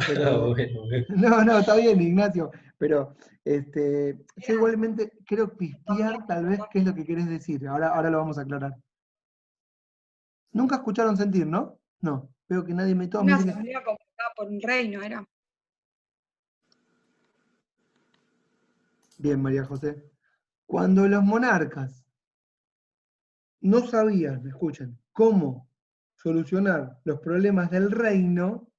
Pero, Ah, bueno, bueno. no, está bien, Ignacio, pero yo igualmente creo pispear tal vez qué es lo que querés decir, ahora lo vamos a aclarar. Nunca escucharon sentir, ¿no? No, veo que nadie me toma. Una asamblea convocada por un rey, ¿no era? Bien, María José. Cuando los monarcas no sabían, escuchen, cómo solucionar los problemas del reino,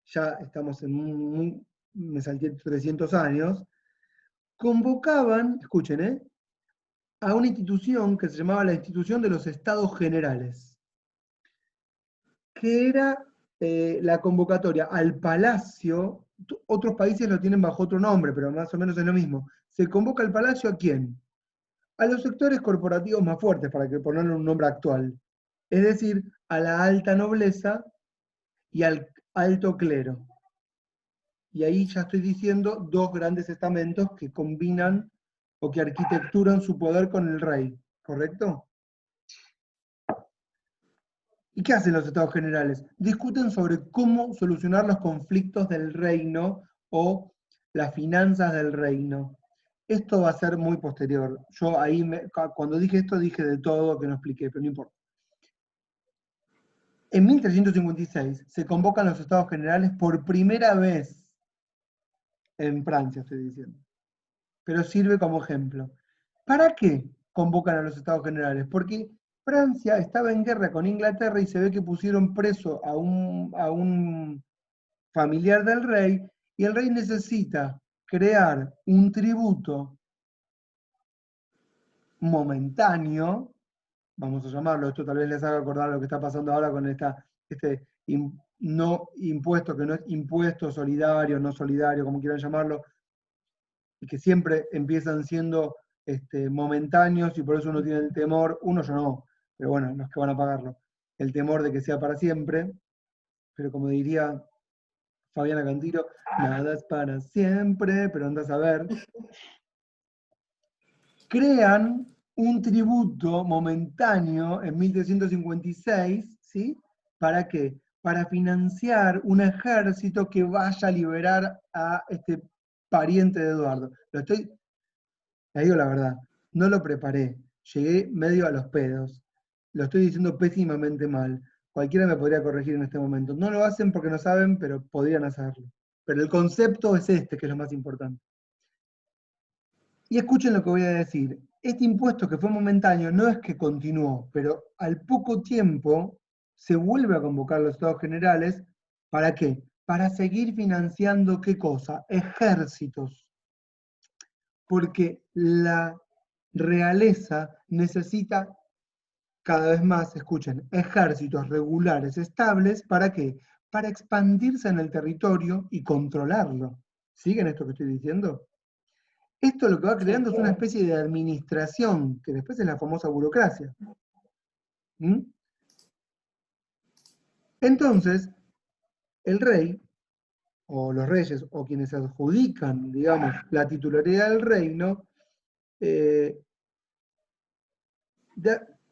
ya estamos me salté 300 años, convocaban, escuchen, a una institución que se llamaba la Institución de los Estados Generales, que era la convocatoria al palacio. Otros países lo tienen bajo otro nombre, pero más o menos es lo mismo. ¿Se convoca al palacio a quién? A los sectores corporativos más fuertes, para que ponerle un nombre actual. Es decir, a la alta nobleza y al alto clero. Y ahí ya estoy diciendo dos grandes estamentos que combinan o que arquitecturan su poder con el rey. ¿correcto? ¿Y qué hacen los estados generales? Discuten sobre cómo solucionar los conflictos del reino o las finanzas del reino. Esto va a ser muy posterior. Yo ahí, cuando dije esto, dije de todo que no expliqué, pero no importa. En 1356 se convocan los estados generales por primera vez en Francia, estoy diciendo. Pero sirve como ejemplo. ¿Para qué convocan a los estados generales? Porque Francia estaba en guerra con Inglaterra y se ve que pusieron preso a un familiar del rey, y el rey necesita crear un tributo momentáneo, vamos a llamarlo, esto tal vez les haga acordar lo que está pasando ahora con este no impuesto, que no es impuesto solidario, no solidario, como quieran llamarlo, y que siempre empiezan siendo momentáneos, y por eso uno tiene el temor, uno yo no, pero bueno, los que van a pagarlo, el temor de que sea para siempre, pero como diría Fabiana Cantilo, nada es para siempre, pero andás a ver. Crean un tributo momentáneo en 1356, ¿sí? ¿Para qué? Para financiar un ejército que vaya a liberar a este pariente de Eduardo. Les digo la verdad, no lo preparé, llegué medio a los pedos, lo estoy diciendo pésimamente mal. Cualquiera me podría corregir en este momento. No lo hacen porque no saben, pero podrían hacerlo. Pero el concepto es este, que es lo más importante. Y escuchen lo que voy a decir. Este impuesto que fue momentáneo no es que continuó, pero al poco tiempo se vuelve a convocar los estados generales. ¿Para qué? Para seguir financiando, ¿qué cosa? Ejércitos. Porque la realeza necesita cada vez más, escuchen, ejércitos regulares, estables, ¿para qué? Para expandirse en el territorio y controlarlo. ¿Siguen esto que estoy diciendo? Esto lo que va creando es una especie de administración, que después es la famosa burocracia. ¿Mm? Entonces, el rey, o los reyes, o quienes adjudican, digamos, la titularidad del reino,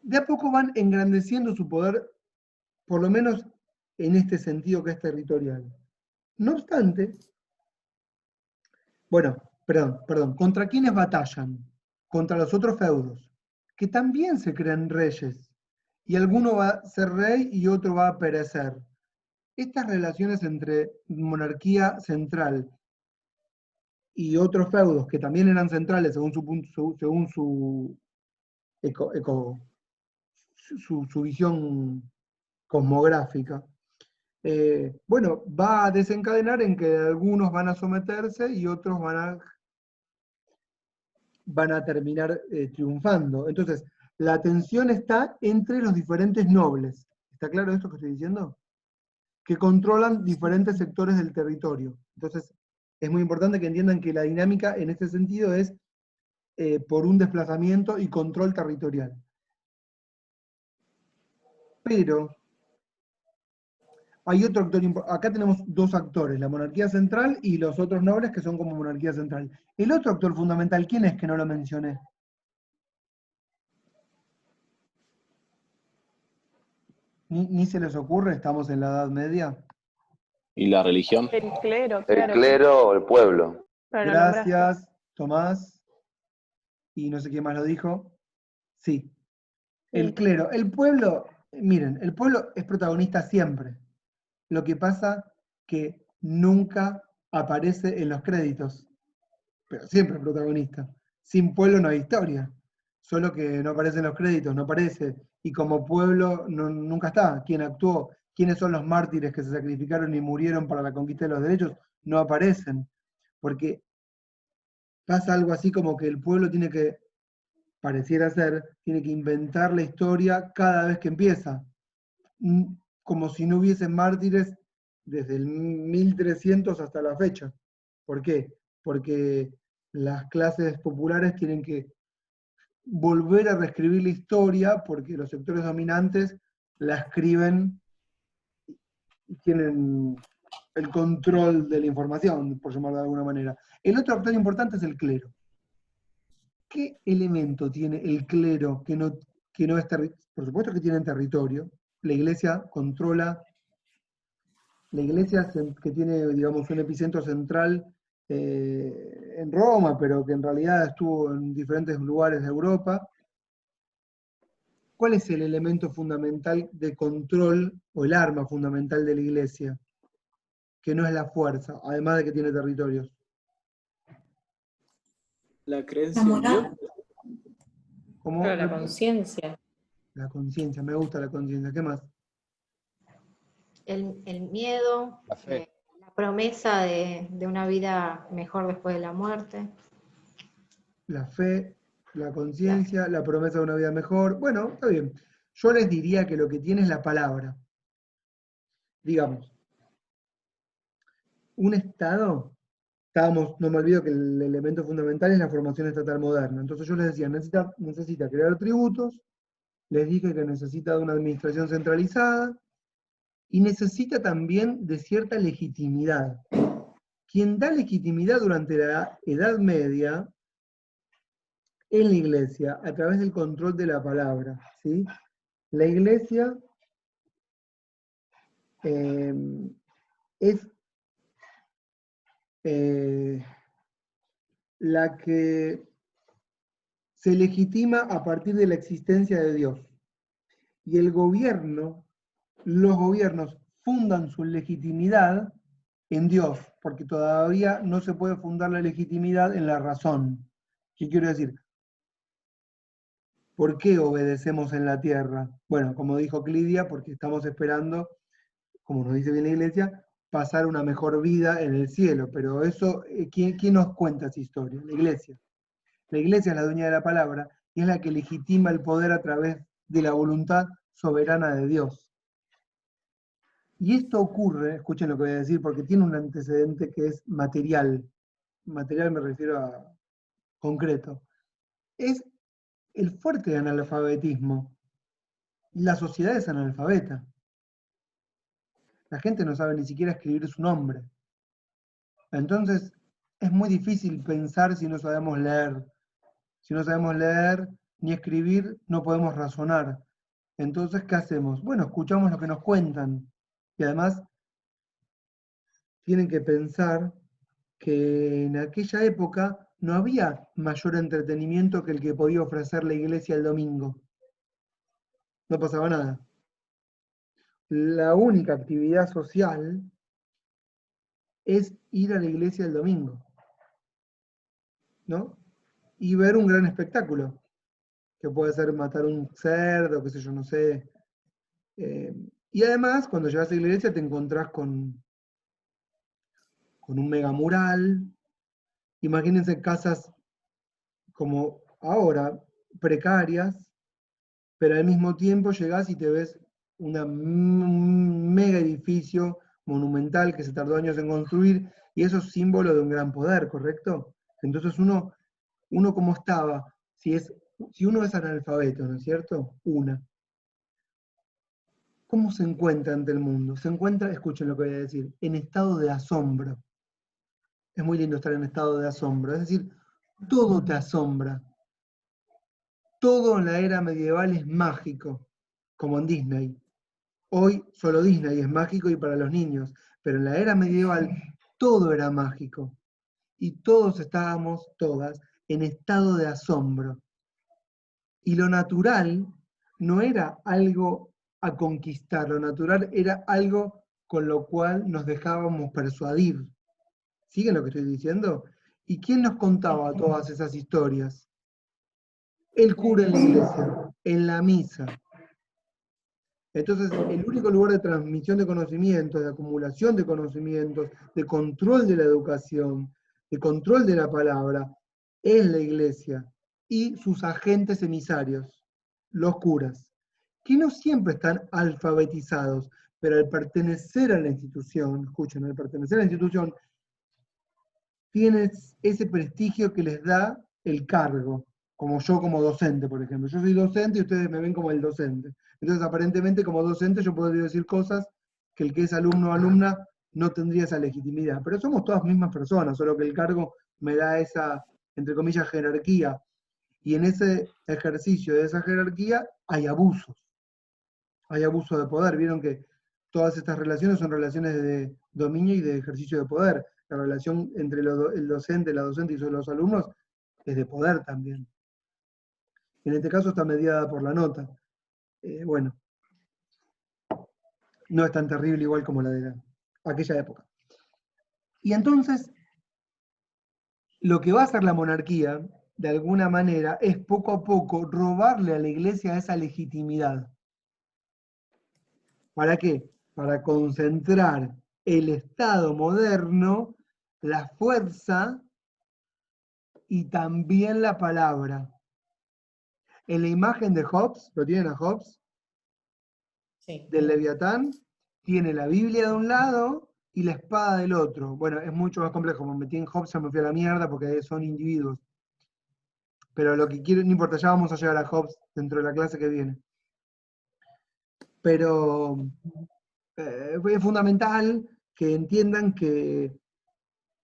de a poco van engrandeciendo su poder, por lo menos en este sentido que es territorial. No obstante, bueno, perdón, ¿contra quiénes batallan? Contra los otros feudos, que también se crean reyes, y alguno va a ser rey y otro va a perecer. Estas relaciones entre monarquía central y otros feudos, que también eran centrales según su visión cosmográfica, bueno, va a desencadenar en que algunos van a someterse y otros van a terminar triunfando. Entonces, la tensión está entre los diferentes nobles. ¿Está claro esto que estoy diciendo? Que controlan diferentes sectores del territorio. Entonces, es muy importante que entiendan que la dinámica en este sentido es por un desplazamiento y control territorial. Pero hay otro actor importante. Acá tenemos dos actores, la monarquía central y los otros nobles que son como monarquía central. El otro actor fundamental, ¿quién es que no lo mencioné? Ni se les ocurre, estamos en la Edad Media. ¿Y la religión? El clero, El claro. clero o el pueblo. Pero lo nombraste. Gracias, Tomás. Y no sé quién más lo dijo. Sí. El clero. El pueblo, miren, el pueblo es protagonista siempre. Lo que pasa que nunca aparece en los créditos, pero siempre es protagonista. Sin pueblo no hay historia. Solo que no aparece en los créditos, no aparece. Y como pueblo nunca está. ¿Quién actuó? ¿Quiénes son los mártires que se sacrificaron y murieron para la conquista de los derechos? No aparecen. Porque pasa algo así como que el pueblo tiene que, pareciera ser, tiene que inventar la historia cada vez que empieza. Como si no hubiesen mártires desde el 1300 hasta la fecha. ¿Por qué? Porque las clases populares tienen que volver a reescribir la historia porque los sectores dominantes la escriben y tienen el control de la información, por llamarlo de alguna manera. El otro actor importante es el clero. ¿Qué elemento tiene el clero que no es territorio? Por supuesto que tienen territorio. La iglesia controla, la iglesia que tiene, digamos, un epicentro central en Roma, pero que en realidad estuvo en diferentes lugares de Europa. ¿Cuál es el elemento fundamental de control o el arma fundamental de la iglesia? Que no es la fuerza, además de que tiene territorios. La creencia en Dios. ¿Cómo? Pero la conciencia. La conciencia, me gusta la conciencia. ¿Qué más? El miedo, La fe. la promesa de una vida mejor después de la muerte. La fe, la conciencia, la promesa de una vida mejor. Bueno, está bien. Yo les diría que lo que tiene es la palabra. Digamos, un Estado, no me olvido que el elemento fundamental es la formación estatal moderna. Entonces yo les decía, necesita crear tributos, les dije que necesita de una administración centralizada, y necesita también de cierta legitimidad. Quien da legitimidad durante la Edad Media es la iglesia, a través del control de la palabra, ¿sí? La iglesia es la que se legitima a partir de la existencia de Dios. Y el gobierno, los gobiernos fundan su legitimidad en Dios, porque todavía no se puede fundar la legitimidad en la razón. ¿Qué quiero decir? ¿Por qué obedecemos en la tierra? Bueno, como dijo Clidia, porque estamos esperando, como nos dice bien la iglesia, pasar una mejor vida en el cielo. Pero eso, ¿quién nos cuenta esa historia? La iglesia. La iglesia es la dueña de la palabra y es la que legitima el poder a través de la voluntad soberana de Dios. Y esto ocurre, escuchen lo que voy a decir, porque tiene un antecedente que es material. Material me refiero a concreto. Es el fuerte analfabetismo. La sociedad es analfabeta. La gente no sabe ni siquiera escribir su nombre. Entonces, es muy difícil pensar si no sabemos leer. Si no sabemos leer ni escribir, no podemos razonar. Entonces, ¿qué hacemos? Bueno, escuchamos lo que nos cuentan. Y además, tienen que pensar que en aquella época no había mayor entretenimiento que el que podía ofrecer la iglesia el domingo. No pasaba nada. La única actividad social es ir a la iglesia el domingo, ¿no? Y ver un gran espectáculo, que puede ser matar un cerdo, qué sé yo, no sé. Y además, cuando llegas a la iglesia te encontrás con un mega mural. Imagínense casas como ahora, precarias, pero al mismo tiempo llegás y te ves un mega edificio monumental que se tardó años en construir, y eso es símbolo de un gran poder, ¿correcto? Entonces uno como estaba, si uno es analfabeto, ¿no es cierto? ¿Cómo se encuentra ante el mundo? Se encuentra, escuchen lo que voy a decir, en estado de asombro. Es muy lindo estar en estado de asombro, es decir, todo te asombra. Todo en la era medieval es mágico, como en Disney. Hoy solo Disney es mágico y para los niños, pero en la era medieval todo era mágico. Y todos estábamos, todas, en estado de asombro. Y lo natural no era algo a conquistar, lo natural era algo con lo cual nos dejábamos persuadir. ¿Siguen lo que estoy diciendo? ¿Y quién nos contaba todas esas historias? El cura en la iglesia, en la misa. Entonces, el único lugar de transmisión de conocimientos, de acumulación de conocimientos, de control de la educación, de control de la palabra, es la iglesia y sus agentes emisarios, los curas, que no siempre están alfabetizados, pero al pertenecer a la institución, escuchen, al pertenecer a la institución, tienen ese prestigio que les da el cargo, como yo como docente, por ejemplo. Yo soy docente y ustedes me ven como el docente. Entonces, aparentemente, como docente, yo podría decir cosas que el que es alumno o alumna no tendría esa legitimidad. Pero somos todas mismas personas, solo que el cargo me da esa, entre comillas, jerarquía. Y en ese ejercicio de esa jerarquía hay abusos. Hay abuso de poder. Vieron que todas estas relaciones son relaciones de dominio y de ejercicio de poder. La relación entre el docente, la docente y los alumnos es de poder también. En este caso está mediada por la nota. Bueno, no es tan terrible igual como la de aquella época. Y entonces, lo que va a hacer la monarquía, de alguna manera, es poco a poco robarle a la iglesia esa legitimidad. ¿Para qué? Para concentrar el Estado moderno, la fuerza y también la palabra. En la imagen de Hobbes, ¿lo tienen a Hobbes? Sí. Del Leviatán, tiene la Biblia de un lado y la espada del otro. Bueno, es mucho más complejo, me metí en Hobbes, se me fui a la mierda porque son individuos. Pero lo que quiero, no importa, ya vamos a llegar a Hobbes dentro de la clase que viene. Pero es fundamental que entiendan que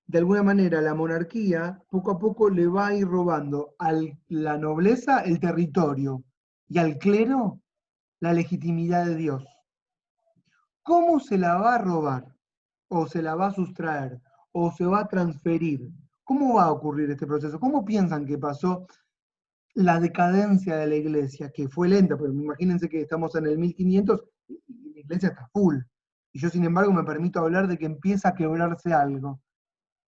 de alguna manera la monarquía poco a poco le va a ir robando a la nobleza el territorio y al clero la legitimidad de Dios. ¿Cómo se la va a robar? ¿O se la va a sustraer? ¿O se va a transferir? ¿Cómo va a ocurrir este proceso? ¿Cómo piensan que pasó la decadencia de la iglesia? Que fue lenta, pero imagínense que estamos en el 1500 y la iglesia está full. Y yo, sin embargo, me permito hablar de que empieza a quebrarse algo.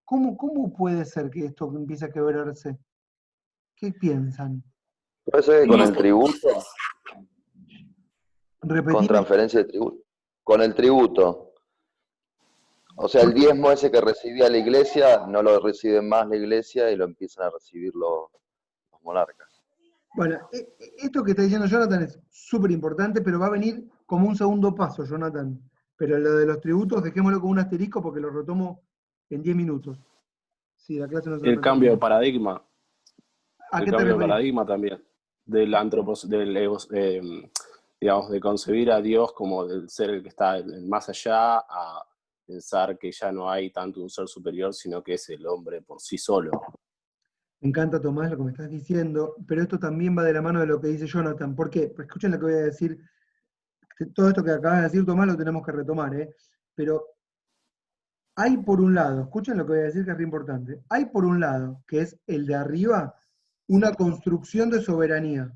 ¿Cómo puede ser que esto empiece a quebrarse? ¿Qué piensan? Puede ser que con el tributo, con Repetime. transferencia de tributo, con el tributo. O sea, el diezmo ese que recibía la iglesia, no lo recibe más la iglesia y lo empiezan a recibir los monarcas. Bueno, esto que está diciendo Jonathan es súper importante, pero va a venir como un segundo paso, Jonathan. Pero lo de los tributos, dejémoslo con un asterisco porque lo retomo en 10 minutos. Sí, la clase no se El cambio de paradigma. ¿A El qué te cambio de referís? paradigma también. Del digamos, de concebir a Dios como el ser el que está más allá, a pensar que ya no hay tanto un ser superior, sino que es el hombre por sí solo. Me encanta, Tomás, lo que me estás diciendo, pero esto también va de la mano de lo que dice Jonathan. ¿Por qué? Pues escuchen lo que voy a decir. Todo esto que acabas de decir, Tomás, lo tenemos que retomar, ¿eh? Pero hay por un lado, escuchen lo que voy a decir que es re importante, hay por un lado, que es el de arriba, una construcción de soberanía,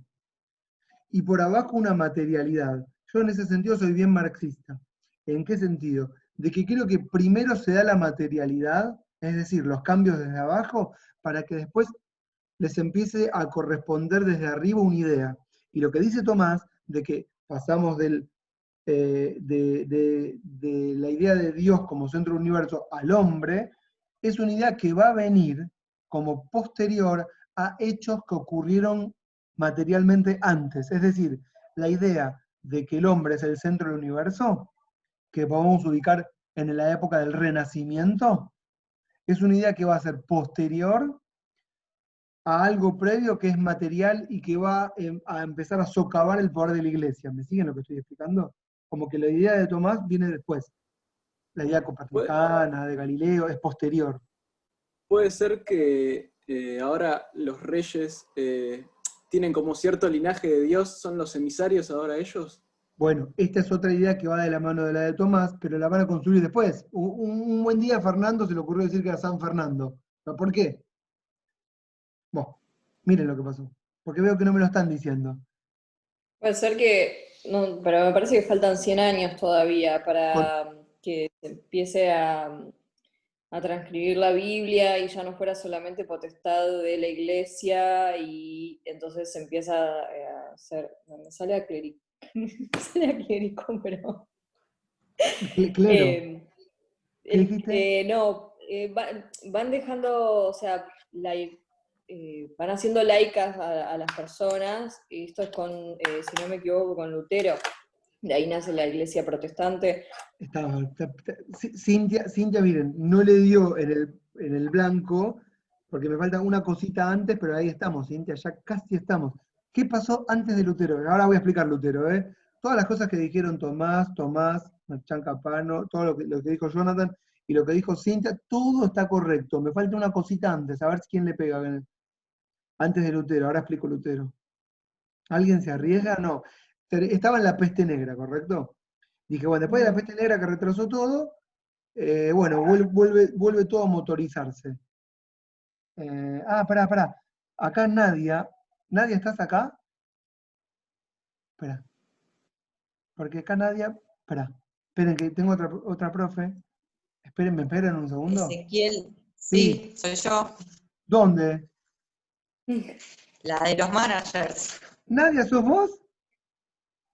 y por abajo una materialidad. Yo en ese sentido soy bien marxista. ¿En qué sentido? De que creo que primero se da la materialidad, es decir, los cambios desde abajo, para que después les empiece a corresponder desde arriba una idea. Y lo que dice Tomás, de que pasamos de la idea de Dios como centro del universo al hombre, es una idea que va a venir como posterior a hechos que ocurrieron materialmente antes. Es decir, la idea de que el hombre es el centro del universo, que podemos ubicar en la época del Renacimiento, es una idea que va a ser posterior a algo previo que es material y que va a empezar a socavar el poder de la iglesia. ¿Me siguen lo que estoy explicando? Como que la idea de Tomás viene después. La idea copernicana, de Galileo, es posterior. Puede ser que ahora los reyes tienen como cierto linaje de Dios, son los emisarios ahora ellos. Bueno, esta es otra idea que va de la mano de la de Tomás, pero la van a construir después. Un buen día a Fernando se le ocurrió decir que era San Fernando. ¿Por qué? Bueno, miren lo que pasó. Porque veo que no me lo están diciendo. Puede ser que, no, pero me parece que faltan 100 años todavía para que se empiece a transcribir la Biblia y ya no fuera solamente potestad de la iglesia y entonces se empieza a hacer, me sale a clérigo, pero... Claro. ¿Qué dijiste? No, van dejando, o sea, van haciendo laicas a las personas, y esto es con, si no me equivoco, con Lutero, de ahí nace la iglesia protestante. Cintia, miren, no le dio en el blanco, porque me falta una cosita antes, pero ahí estamos, Cintia, ya casi estamos. ¿Qué pasó antes de Lutero? Ahora voy a explicar Lutero, ¿eh? Todas las cosas que dijeron Tomás, Marchán Capano, todo lo que dijo Jonathan y lo que dijo Cintia, todo está correcto. Me falta una cosita antes, a ver quién le pega. Antes de Lutero, ahora explico Lutero. ¿Alguien se arriesga? No. Estaba en la peste negra, ¿correcto? Dije, bueno, después de la peste negra que retrasó todo, bueno, vuelve todo a motorizarse. Pará. Acá Nadia. ¿Nadia estás acá? Espera. Porque acá Nadia. Esperen que tengo otra profe. ¿Me esperan un segundo? Ezequiel, Sí. sí, soy yo. ¿Dónde? La de los managers. ¿Nadia sos vos?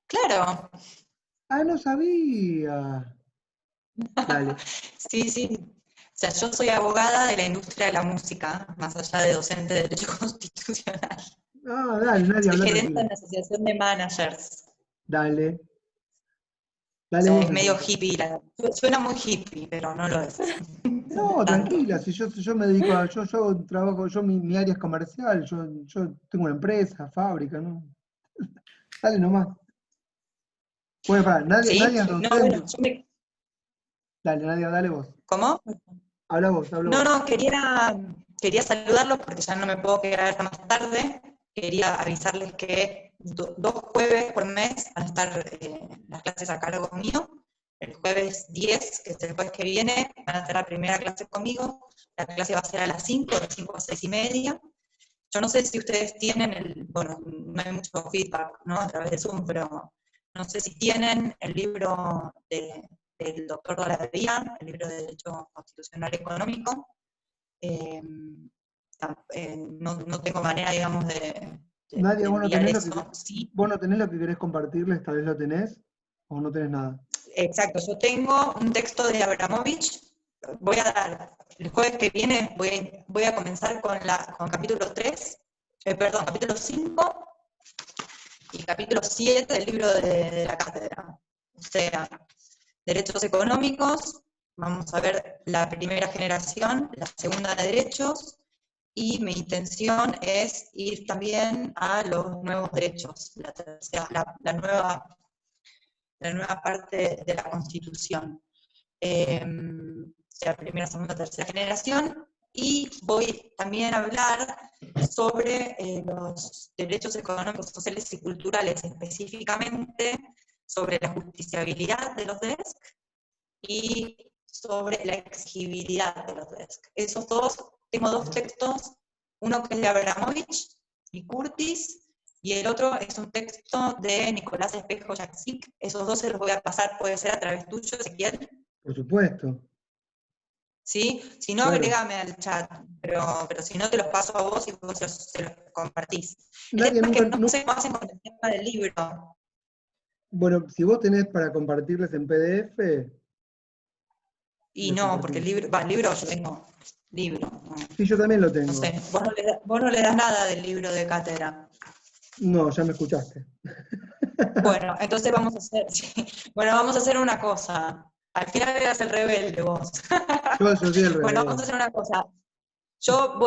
Claro. Ah, no sabía. Dale. Sí. O sea, yo soy abogada de la industria de la música, más allá de docente de Derecho Constitucional. Ah, dale, Nadia, Soy habla gerente de tranquila. una asociación de managers. Dale. O Dale sea, vos. es medio hippie. Suena muy hippie, pero no lo es. No, tranquila, si yo me dedico a, yo trabajo, mi área es comercial, yo tengo una empresa, fábrica, ¿no? Dale nomás. Bueno, ¿Sí? Nadia es No, docente. bueno, Dale, Nadia, dale vos. ¿Cómo? Habla vos. No, quería saludarlos porque ya no me puedo quedar hasta más tarde. Quería avisarles que 2 jueves por mes van a estar las clases a cargo mío. El jueves 10, que es el jueves que viene, van a hacer la primera clase conmigo. La clase va a ser a las 5, de 5 a 6 y media. Yo no sé si ustedes tienen bueno, no hay mucho feedback, ¿no? A través de Zoom, pero no sé si tienen el libro del doctor Dolabella, el libro de Derecho Constitucional Económico. No tengo manera, digamos, de Nadia, ¿vos no enviar tenés eso. Sí. vos no tenés lo que querés compartirles? Tal vez lo tenés, o no tenés nada. Exacto, yo tengo un texto de Abramovich. Voy a dar, el jueves que viene voy a comenzar con capítulo 3, capítulo 5 y capítulo 7 del libro de la cátedra. O sea, derechos económicos, vamos a ver la primera generación, la segunda de derechos, y mi intención es ir también a los nuevos derechos, la nueva parte de la Constitución. Sea primera, segunda, tercera generación, y voy también a hablar sobre los derechos económicos, sociales y culturales, específicamente sobre la justiciabilidad de los DESC y sobre la exigibilidad de los DESC. Tengo 2 textos, uno que es de Abramovich y Curtis, y el otro es un texto de Nicolás Espejo Jaksic. Esos 2 se los voy a pasar, puede ser a través tuyo, Ezequiel. Por supuesto. ¿Sí? Si no, Claro. agrégame al chat, pero si no te los paso a vos y vos se los compartís. Nadia, El tema es que no sé cómo hacen con el tema del libro. Bueno, si vos tenés para compartirles en PDF. Y no, porque el libro yo tengo. Libro. No. Sí, yo también lo tengo. No sé, vos no le das nada del libro de cátedra. No, ya me escuchaste. Bueno, entonces vamos a hacer una cosa. Al final eras el rebelde vos. Yo soy el rebelde. Bueno, vamos a hacer una cosa. Yo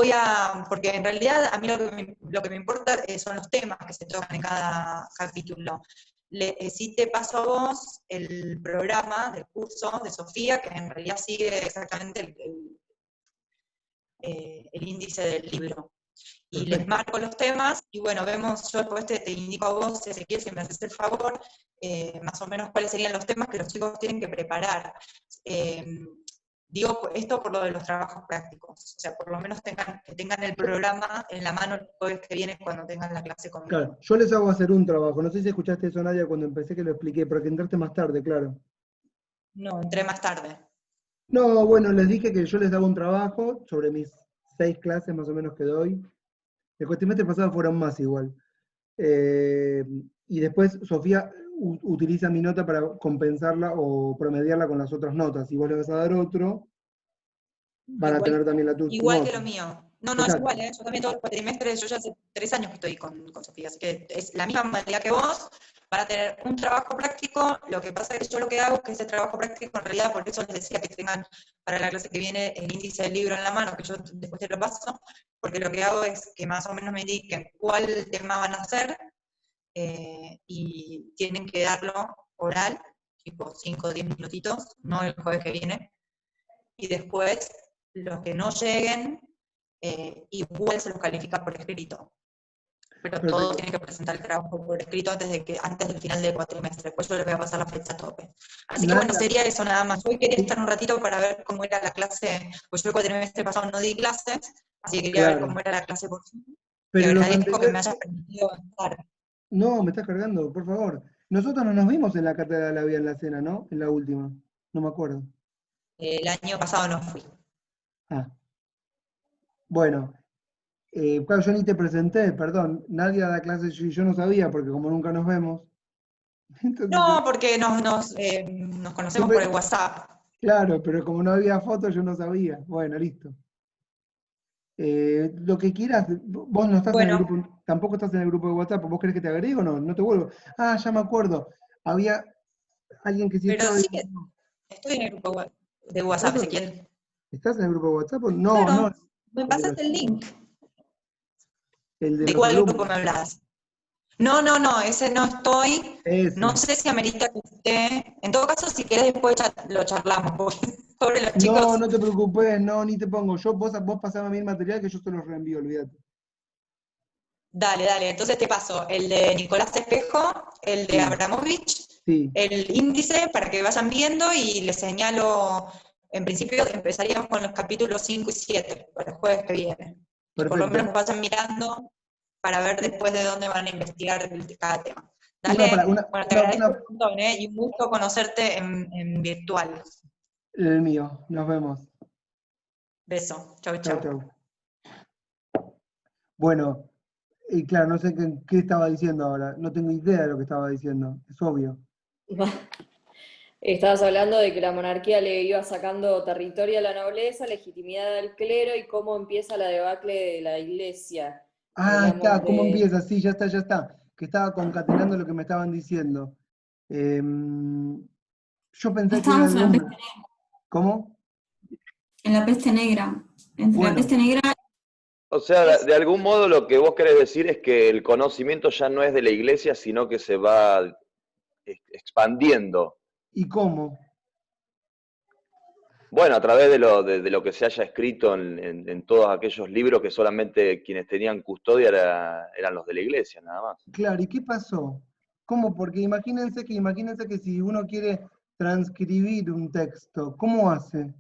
porque en realidad a mí lo que me importa son los temas que se tocan en cada capítulo. Sí te paso a vos el programa del curso de Sofía, que en realidad sigue exactamente el índice del libro. Y Perfecto. Les marco los temas, y bueno, vemos, yo después te indico a vos, Ezequiel, si me haces el favor, más o menos cuáles serían los temas que los chicos tienen que preparar. Digo esto por lo de los trabajos prácticos, o sea, por lo menos que tengan el programa en la mano el jueves que viene cuando tengan la clase conmigo. Claro, yo les hago hacer un trabajo. No sé si escuchaste eso, Nadia, cuando empecé que lo expliqué, porque entraste más tarde, claro. No, entré más tarde. No, bueno, les dije que yo les daba un trabajo sobre mis 6 clases más o menos que doy. El cuatrimestre pasado fueron más igual. Y después Sofía utiliza mi nota para compensarla o promediarla con las otras notas. Si vos le vas a dar otro, van a tener también la tuya. Igual que lo mío. No, es Exacto. igual, yo también todos los cuatrimestres, yo ya hace 3 años que estoy con Sofía, así que es la misma modalidad que vos, van a tener un trabajo práctico. Lo que pasa es que yo lo que hago es que ese trabajo práctico, en realidad, por eso les decía que tengan para la clase que viene el índice del libro en la mano, que yo después te lo paso, porque lo que hago es que más o menos me indiquen cuál tema van a hacer, y tienen que darlo oral, tipo 5 o 10 minutitos, no el jueves que viene, y después los que no lleguen, igual se los califica por escrito. Pero Perfecto. todos tienen que presentar el trabajo por escrito antes del final del cuatrimestre. Por eso les voy a pasar la fecha a tope. Así que bueno, Nadia, sería eso nada más. Hoy quería estar un ratito para ver cómo era la clase, pues yo el cuatrimestre pasado no di clases, así que quería ver claro, cómo era la clase por Zoom. Y pero los agradezco que me anteriores, hayas permitido estar. no, me estás cargando, por favor. Nosotros no nos vimos en la cátedra de la vida en la cena, ¿no? En la última, no me acuerdo. El año pasado no fui. Ah, bueno, claro, yo ni te presenté, perdón, nadie da clases y yo no sabía, porque como nunca nos vemos, entonces No, porque nos conocemos por siempre, el WhatsApp. claro, pero como no había fotos yo no sabía. Bueno, listo. Lo que quieras, vos no estás en el Bueno, grupo, tampoco estás en el grupo de WhatsApp, ¿vos querés que te agregue o no? No te vuelvo. Ah, ya me acuerdo. Había alguien que sí pero estaba. sí que estoy en el grupo de ¿Por WhatsApp, eso? Ezequiel. ¿Estás en el grupo de WhatsApp? No, no, Claro, me el de los, pasaste el link. el de ¿De los cuál grupo me alumnos. hablas? No, ese no estoy. No Ese. sé si amerita que esté. En todo caso, si querés después lo charlamos, porque sobre los No, chicos. no te preocupes, no, ni te pongo. Vos pasame a mí el material que yo te lo reenvío, olvídate. Dale, entonces te paso el de Nicolás Espejo, el de Sí, Abramovich, sí, el índice para que vayan viendo y les señalo, en principio empezaríamos con los capítulos 5 y 7 para el jueves que viene. Y por lo menos perfecto. vayan mirando para ver después de dónde van a investigar cada tema. Una para, Dale, bueno, te agradezco un montón, y un gusto conocerte en virtual. el mío. Nos vemos. Beso, chau, Chau, chau. chau. Bueno, y claro, no sé qué estaba diciendo ahora. No tengo idea de lo que estaba diciendo. Es obvio. Estabas hablando de que la monarquía le iba sacando territorio a la nobleza, legitimidad al clero y cómo empieza la debacle de la iglesia. Ah, Hablamos está, ¿cómo de... empieza? Sí, ya está, ya está. Que estaba concatenando lo que me estaban diciendo. Yo pensé que era Estábamos el en la hombre. peste negra. ¿Cómo? En la peste negra. Entre la Bueno, peste negra O sea, de algún modo lo que vos querés decir es que el conocimiento ya no es de la iglesia, sino que se va expandiendo. ¿y cómo? Bueno, a través de lo que se haya escrito en todos aquellos libros que solamente quienes tenían custodia eran los de la iglesia, nada más. Claro, ¿y qué pasó? ¿Cómo? Porque imagínense que si uno quiere transcribir un texto, ¿cómo hace?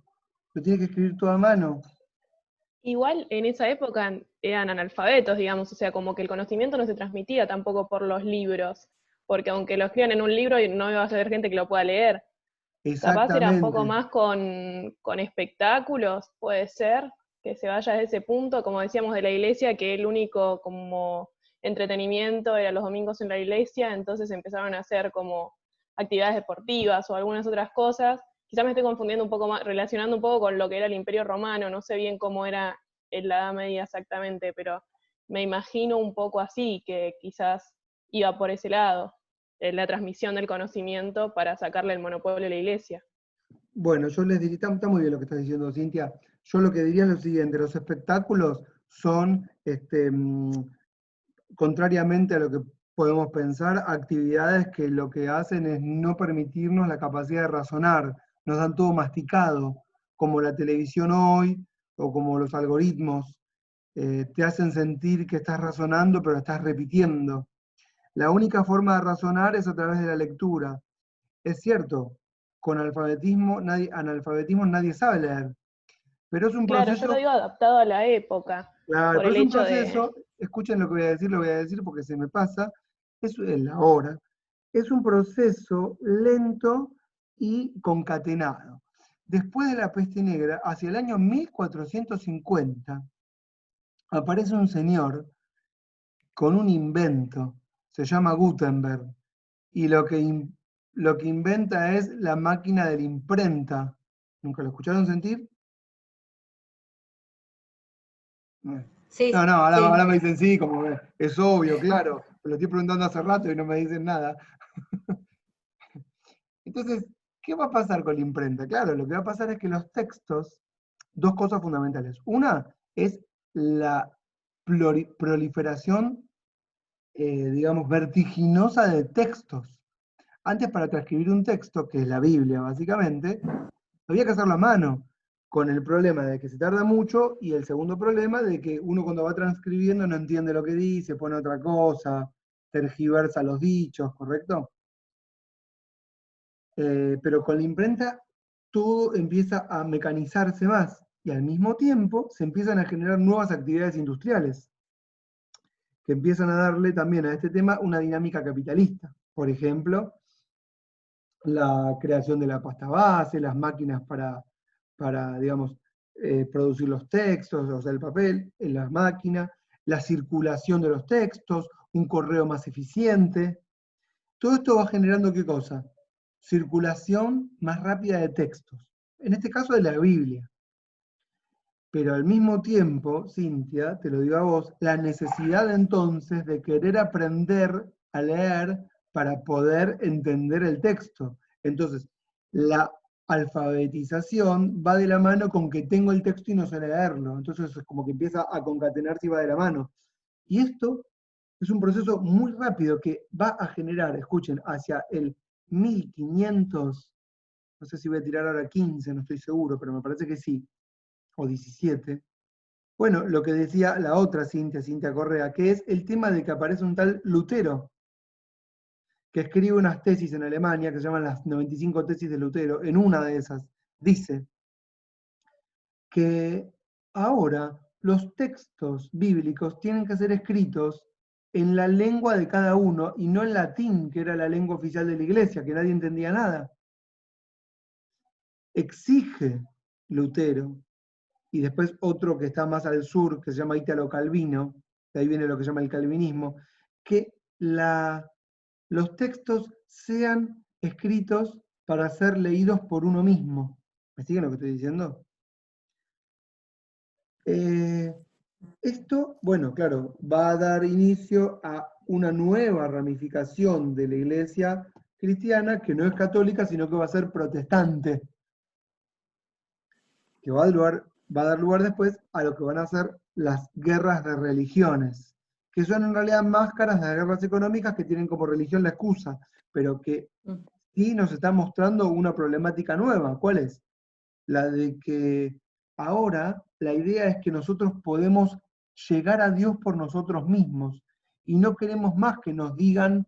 ¿Lo tiene que escribir todo a mano? Igual en esa época eran analfabetos, digamos, o sea, como que el conocimiento no se transmitía tampoco por los libros, porque aunque lo escriban en un libro no iba a ser gente que lo pueda leer. Capaz era un poco Exactamente. más con espectáculos, puede ser, que se vaya a ese punto, como decíamos de la iglesia, que el único como entretenimiento era los domingos en la iglesia, entonces empezaron a hacer como actividades deportivas o algunas otras cosas. Quizás me estoy confundiendo un poco más, relacionando un poco con lo que era el Imperio Romano, no sé bien cómo era en la Edad Media exactamente, pero me imagino un poco así, que quizás iba por ese lado, la transmisión del conocimiento para sacarle el monopolio a la iglesia. Bueno, yo les diría, está muy bien lo que estás diciendo, Cintia. Yo lo que diría es lo siguiente, los espectáculos son, contrariamente a lo que podemos pensar, actividades que lo que hacen es no permitirnos la capacidad de razonar, nos dan todo masticado, como la televisión hoy, o como los algoritmos, te hacen sentir que estás razonando, pero estás repitiendo. La única forma de razonar es a través de la lectura. Es cierto, con analfabetismo nadie sabe leer, pero es un Claro, yo lo proceso, digo adaptado a la época, claro, por pero el es un hecho de... proceso, escuchen lo que lo voy a decir porque se me pasa, es la hora, es un proceso lento y concatenado. Después de la peste negra, hacia el año 1450, aparece un señor con un invento, se llama Gutenberg, y lo que inventa es la máquina de la imprenta. ¿Nunca lo escucharon sentir? Sí, No, ahora sí. me dicen sí, como es obvio, claro, lo estoy preguntando hace rato y no me dicen nada. Entonces, ¿qué va a pasar con la imprenta? Claro, lo que va a pasar es que los textos, dos cosas fundamentales. Una es la proliferación, digamos, vertiginosa de textos. Antes, para transcribir un texto, que es la Biblia básicamente, había que hacerlo a mano. con el problema de que se tarda mucho, y el segundo problema de que uno cuando va transcribiendo no entiende lo que dice, pone otra cosa, tergiversa los dichos, ¿correcto? Pero con la imprenta todo empieza a mecanizarse más, y al mismo tiempo se empiezan a generar nuevas actividades industriales, que empiezan a darle también a este tema una dinámica capitalista. Por ejemplo, la creación de la pasta base, las máquinas para digamos, producir los textos, o sea, el papel en las máquinas, la circulación de los textos, un correo más eficiente. Todo esto va generando ¿qué cosa? Circulación más rápida de textos. En este caso de la Biblia. Pero al mismo tiempo, Cintia, te lo digo a vos, la necesidad entonces de querer aprender a leer para poder entender el texto. Entonces, la alfabetización va de la mano con que tengo el texto y no sé leerlo. Entonces es como que empieza a concatenarse y va de la mano. Y esto es un proceso muy rápido que va a generar, escuchen, hacia el 1500, no sé si voy a tirar ahora 15, no estoy seguro, pero me parece que sí, o 17. Bueno, lo que decía la otra Cintia Correa, que es el tema de que aparece un tal Lutero, que escribe unas tesis en Alemania, que se llaman las 95 tesis de Lutero. En una de esas dice que ahora los textos bíblicos tienen que ser escritos en la lengua de cada uno, y no en latín, que era la lengua oficial de la iglesia, que nadie entendía nada. Exige Lutero, y después otro que está más al sur, que se llama Ítalo Calvino, de ahí viene lo que se llama el calvinismo, que los textos sean escritos para ser leídos por uno mismo. ¿Me siguen lo que estoy diciendo? Esto, bueno, claro, va a dar inicio a una nueva ramificación de la iglesia cristiana, que no es católica, sino que va a ser protestante, que va a dar lugar después a lo que van a ser las guerras de religiones, que son en realidad máscaras de las guerras económicas que tienen como religión la excusa, pero que sí nos está mostrando una problemática nueva. ¿Cuál es? La de que ahora la idea es que nosotros podemos llegar a Dios por nosotros mismos, y no queremos más que nos digan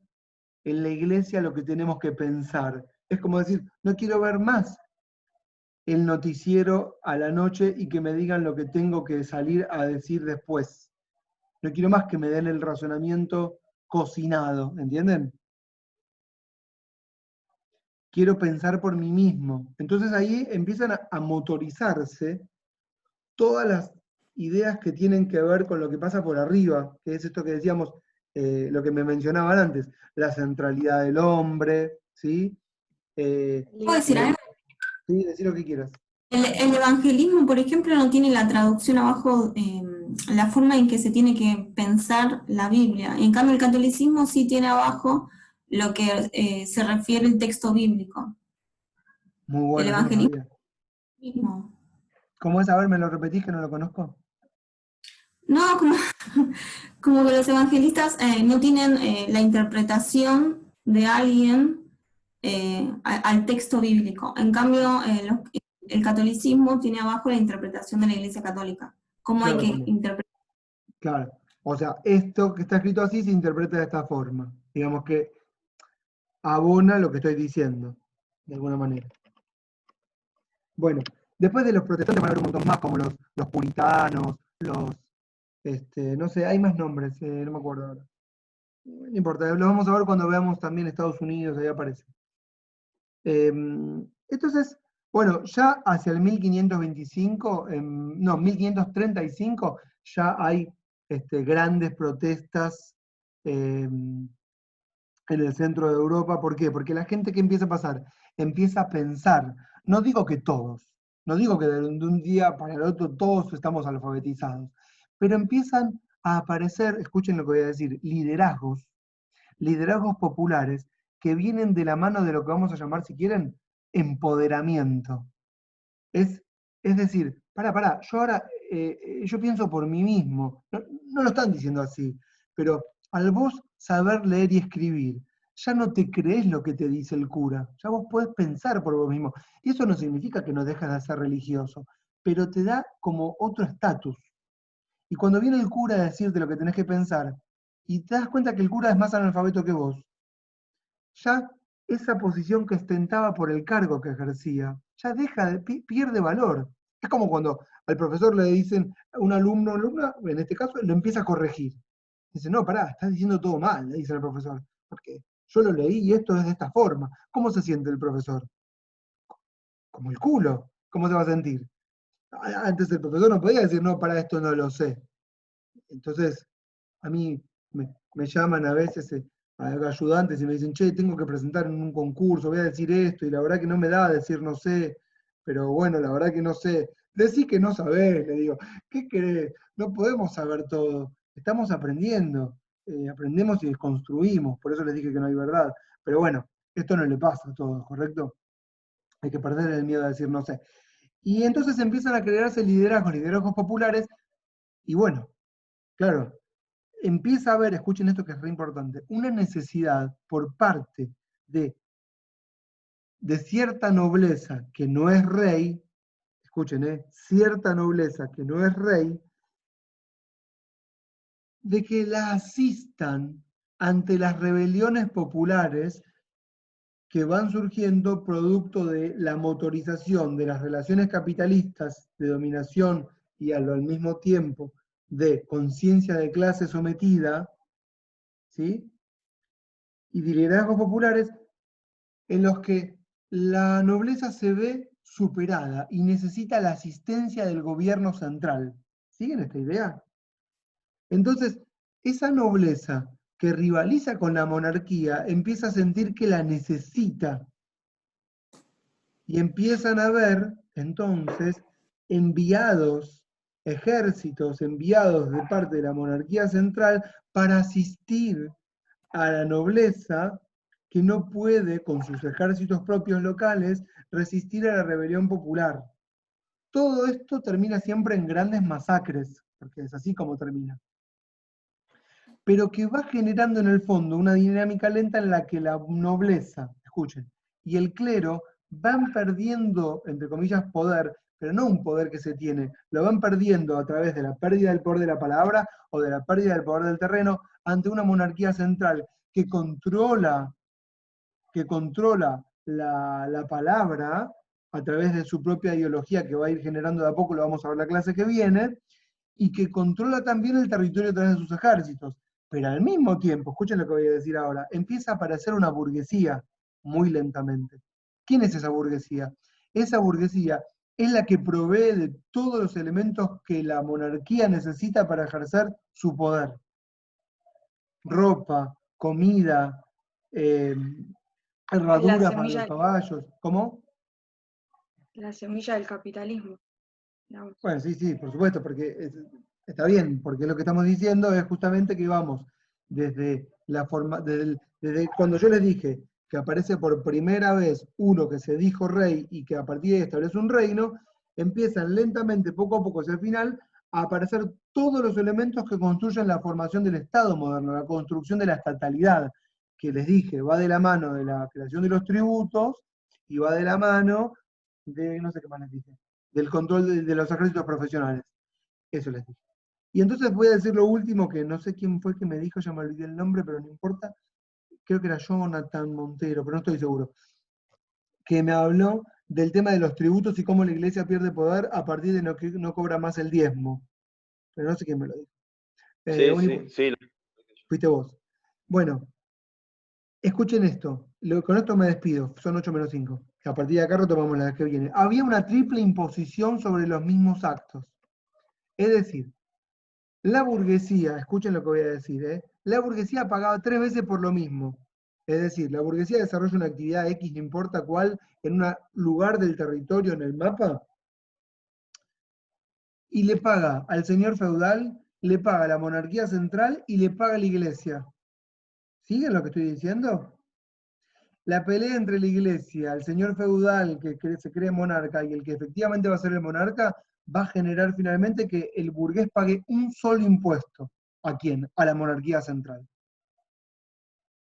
en la iglesia lo que tenemos que pensar. Es como decir, no quiero ver más el noticiero a la noche y que me digan lo que tengo que salir a decir después. No quiero más que me den el razonamiento cocinado, ¿entienden? Quiero pensar por mí mismo. Entonces ahí empiezan a motorizarse todas las ideas que tienen que ver con lo que pasa por arriba, que es esto que decíamos, lo que me mencionaban antes, la centralidad del hombre, ¿sí? ¿Puedo decir algo? Sí, decir lo que quieras. El evangelismo, por ejemplo, no tiene la traducción abajo, la forma en que se tiene que pensar la Biblia. En cambio, el catolicismo sí tiene abajo lo que se refiere al texto bíblico. Muy bueno. El evangelismo. ¿Cómo es? A ver, ¿me lo repetís que no lo conozco? No, como que los evangelistas no tienen la interpretación de alguien al texto bíblico. En cambio, el catolicismo tiene abajo la interpretación de la Iglesia Católica. ¿Cómo Claro, hay que interpretar? Claro. O sea, esto que está escrito así se interpreta de esta forma. Digamos que abona lo que estoy diciendo, de alguna manera. Bueno, después de los protestantes van a haber un montón más, como los puritanos, no sé, hay más nombres, no me acuerdo ahora. No importa, lo vamos a ver cuando veamos también Estados Unidos, ahí aparece. Entonces, bueno, ya hacia el 1525, 1535, ya hay grandes protestas en el centro de Europa. ¿Por qué? Porque la gente, ¿qué empieza a pasar? Empieza a pensar, no digo que todos, no digo que de un día para el otro todos estamos alfabetizados, pero empiezan a aparecer, escuchen lo que voy a decir, liderazgos populares que vienen de la mano de lo que vamos a llamar, si quieren, empoderamiento. Es decir, yo ahora, yo pienso por mí mismo, no lo están diciendo así, pero al vos saber leer y escribir, ya no te crees lo que te dice el cura, ya vos podés pensar por vos mismo. Y eso no significa que no dejes de ser religioso, pero te da como otro estatus. Y cuando viene el cura a decirte lo que tenés que pensar, y te das cuenta que el cura es más analfabeto que vos, ya esa posición que ostentaba por el cargo que ejercía, ya pierde valor. Es como cuando al profesor le dicen a un alumno o alumna, en este caso, lo empieza a corregir. Dice, no, pará, estás diciendo todo mal, le dice al profesor, porque yo lo leí y esto es de esta forma. ¿Cómo se siente el profesor? Como el culo. ¿Cómo se va a sentir? Antes el profesor no podía decir, no, para esto no lo sé. Entonces, a mí me llaman a veces ayudantes y me dicen, che, tengo que presentar en un concurso, voy a decir esto, y la verdad que no me da a decir no sé, pero bueno, la verdad que no sé. Decí que no sabés, le digo, ¿qué querés? No podemos saber todo, estamos aprendiendo, aprendemos y construimos, por eso les dije que no hay verdad. Pero bueno, esto no le pasa a todos, ¿correcto? Hay que perder el miedo a decir no sé. Y entonces empiezan a crearse liderazgos populares, y bueno, claro, empieza a haber, escuchen esto que es re importante, una necesidad por parte de cierta nobleza que no es rey, escuchen, cierta nobleza que no es rey, de que la asistan ante las rebeliones populares que van surgiendo producto de la motorización de las relaciones capitalistas de dominación y al mismo tiempo de conciencia de clase sometida, ¿sí? Y de liderazgos populares en los que la nobleza se ve superada y necesita la asistencia del gobierno central. ¿Siguen esta idea? Entonces, esa nobleza que rivaliza con la monarquía empieza a sentir que la necesita. Y empiezan a ver, entonces, ejércitos enviados de parte de la monarquía central para asistir a la nobleza que no puede, con sus ejércitos propios locales, resistir a la rebelión popular. Todo esto termina siempre en grandes masacres, porque es así como termina. Pero que va generando en el fondo una dinámica lenta en la que la nobleza, escuchen, y el clero van perdiendo, entre comillas, poder, pero no un poder que se tiene, lo van perdiendo a través de la pérdida del poder de la palabra o de la pérdida del poder del terreno ante una monarquía central que controla la palabra a través de su propia ideología que va a ir generando de a poco, lo vamos a ver la clase que viene, y que controla también el territorio a través de sus ejércitos. Pero al mismo tiempo, escuchen lo que voy a decir ahora, empieza a aparecer una burguesía muy lentamente. ¿Quién es esa burguesía? Esa burguesía es la que provee de todos los elementos que la monarquía necesita para ejercer su poder. Ropa, comida, herradura para los caballos. ¿Cómo? La semilla del capitalismo. No. Bueno, sí, por supuesto, porque está bien, porque lo que estamos diciendo es justamente que vamos desde la forma, desde cuando yo les dije que aparece por primera vez uno que se dijo rey y que a partir de ahí establece un reino, empiezan lentamente, poco a poco hacia el final, a aparecer todos los elementos que construyen la formación del Estado moderno, la construcción de la estatalidad, que les dije, va de la mano de la creación de los tributos y va de la mano de, no sé qué más les dije, del control de los ejércitos profesionales. Eso les dije. Y entonces voy a decir lo último, que no sé quién fue que me dijo, ya me olvidé el nombre, pero no importa, creo que era Jonathan Montero, pero no estoy seguro, que me habló del tema de los tributos y cómo la iglesia pierde poder a partir de que no cobra más el diezmo. Pero no sé quién me lo dijo. Sí. Fuiste vos. Bueno, escuchen esto, con esto me despido, son 8:05. A partir de acá retomamos la vez que viene. Había una triple imposición sobre los mismos actos. Es decir, la burguesía, escuchen lo que voy a decir, la burguesía pagaba 3 veces por lo mismo. Es decir, la burguesía desarrolla una actividad X, no importa cuál, en un lugar del territorio en el mapa, y le paga al señor feudal, le paga a la monarquía central y le paga a la iglesia. ¿Siguen lo que estoy diciendo? La pelea entre la iglesia, el señor feudal que se cree monarca y el que efectivamente va a ser el monarca, va a generar finalmente que el burgués pague un solo impuesto. ¿A quién? A la monarquía central.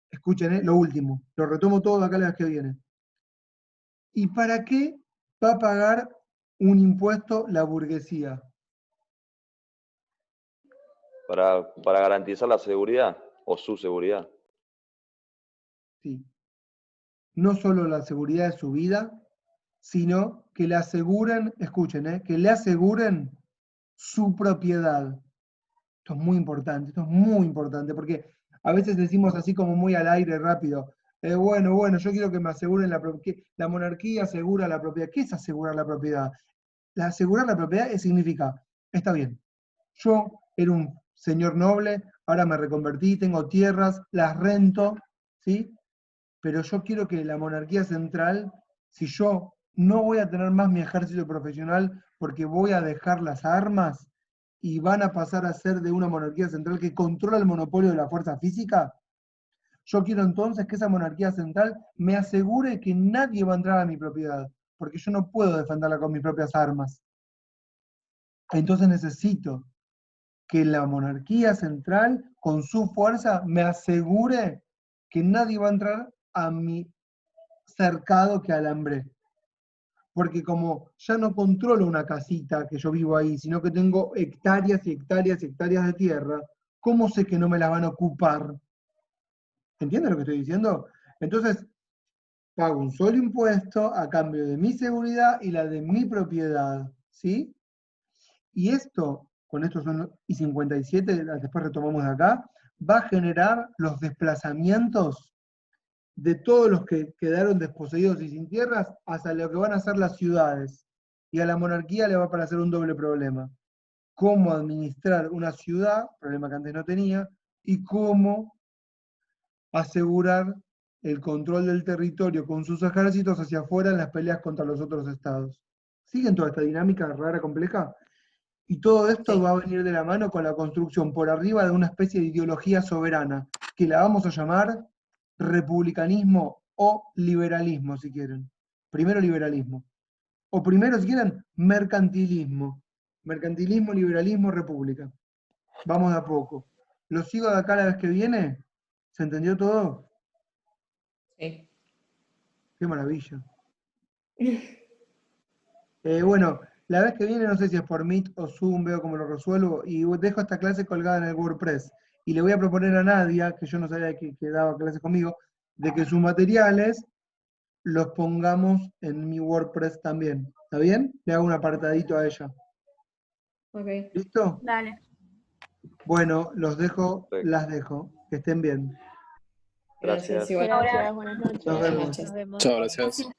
Escuchen, lo último, lo retomo todo acá la vez que viene. ¿Y para qué va a pagar un impuesto la burguesía? Para garantizar la seguridad o su seguridad. Sí. No solo la seguridad de su vida, sino que le aseguren, escuchen, que le aseguren su propiedad. Esto es muy importante, porque a veces decimos así como muy al aire rápido, bueno, yo quiero que me aseguren la monarquía asegura la propiedad. ¿Qué es asegurar la propiedad? Asegurar la propiedad significa, está bien, yo era un señor noble, ahora me reconvertí, tengo tierras, las rento, ¿sí? Pero yo quiero que la monarquía central, si yo no voy a tener más mi ejército profesional porque voy a dejar las armas y van a pasar a ser de una monarquía central que controla el monopolio de la fuerza física, yo quiero entonces que esa monarquía central me asegure que nadie va a entrar a mi propiedad, porque yo no puedo defenderla con mis propias armas. Entonces necesito que la monarquía central, con su fuerza, me asegure que nadie va a entrar a mi cercado que alambré. Porque como ya no controlo una casita que yo vivo ahí, sino que tengo hectáreas y hectáreas y hectáreas de tierra, ¿cómo sé que no me las van a ocupar? ¿Entienden lo que estoy diciendo? Entonces, pago un solo impuesto a cambio de mi seguridad y la de mi propiedad, ¿sí? Y esto, con estos son y 57, después retomamos de acá, va a generar los desplazamientos de todos los que quedaron desposeídos y sin tierras hasta lo que van a ser las ciudades. Y a la monarquía le va a parecer un doble problema. Cómo administrar una ciudad, problema que antes no tenía, y cómo asegurar el control del territorio con sus ejércitos hacia afuera en las peleas contra los otros estados. ¿Siguen toda esta dinámica rara, compleja? Y todo esto va a venir de la mano con la construcción por arriba de una especie de ideología soberana, que la vamos a llamar republicanismo o liberalismo, si quieren. Primero liberalismo. O primero, si quieren, mercantilismo. Mercantilismo, liberalismo, república. Vamos de a poco. ¿Lo sigo de acá la vez que viene? ¿Se entendió todo? Sí. Qué maravilla. Bueno, la vez que viene no sé si es por Meet o Zoom, veo cómo lo resuelvo, y dejo esta clase colgada en el WordPress. Y le voy a proponer a Nadia, que yo no sabía que daba clases conmigo, de que sus materiales los pongamos en mi WordPress también. ¿Está bien? Le hago un apartadito a ella. Ok. ¿Listo? Dale. Bueno, los dejo, las dejo. Que estén bien. Gracias, igual. Gracias, buenas noches. Nos vemos. Muchas gracias.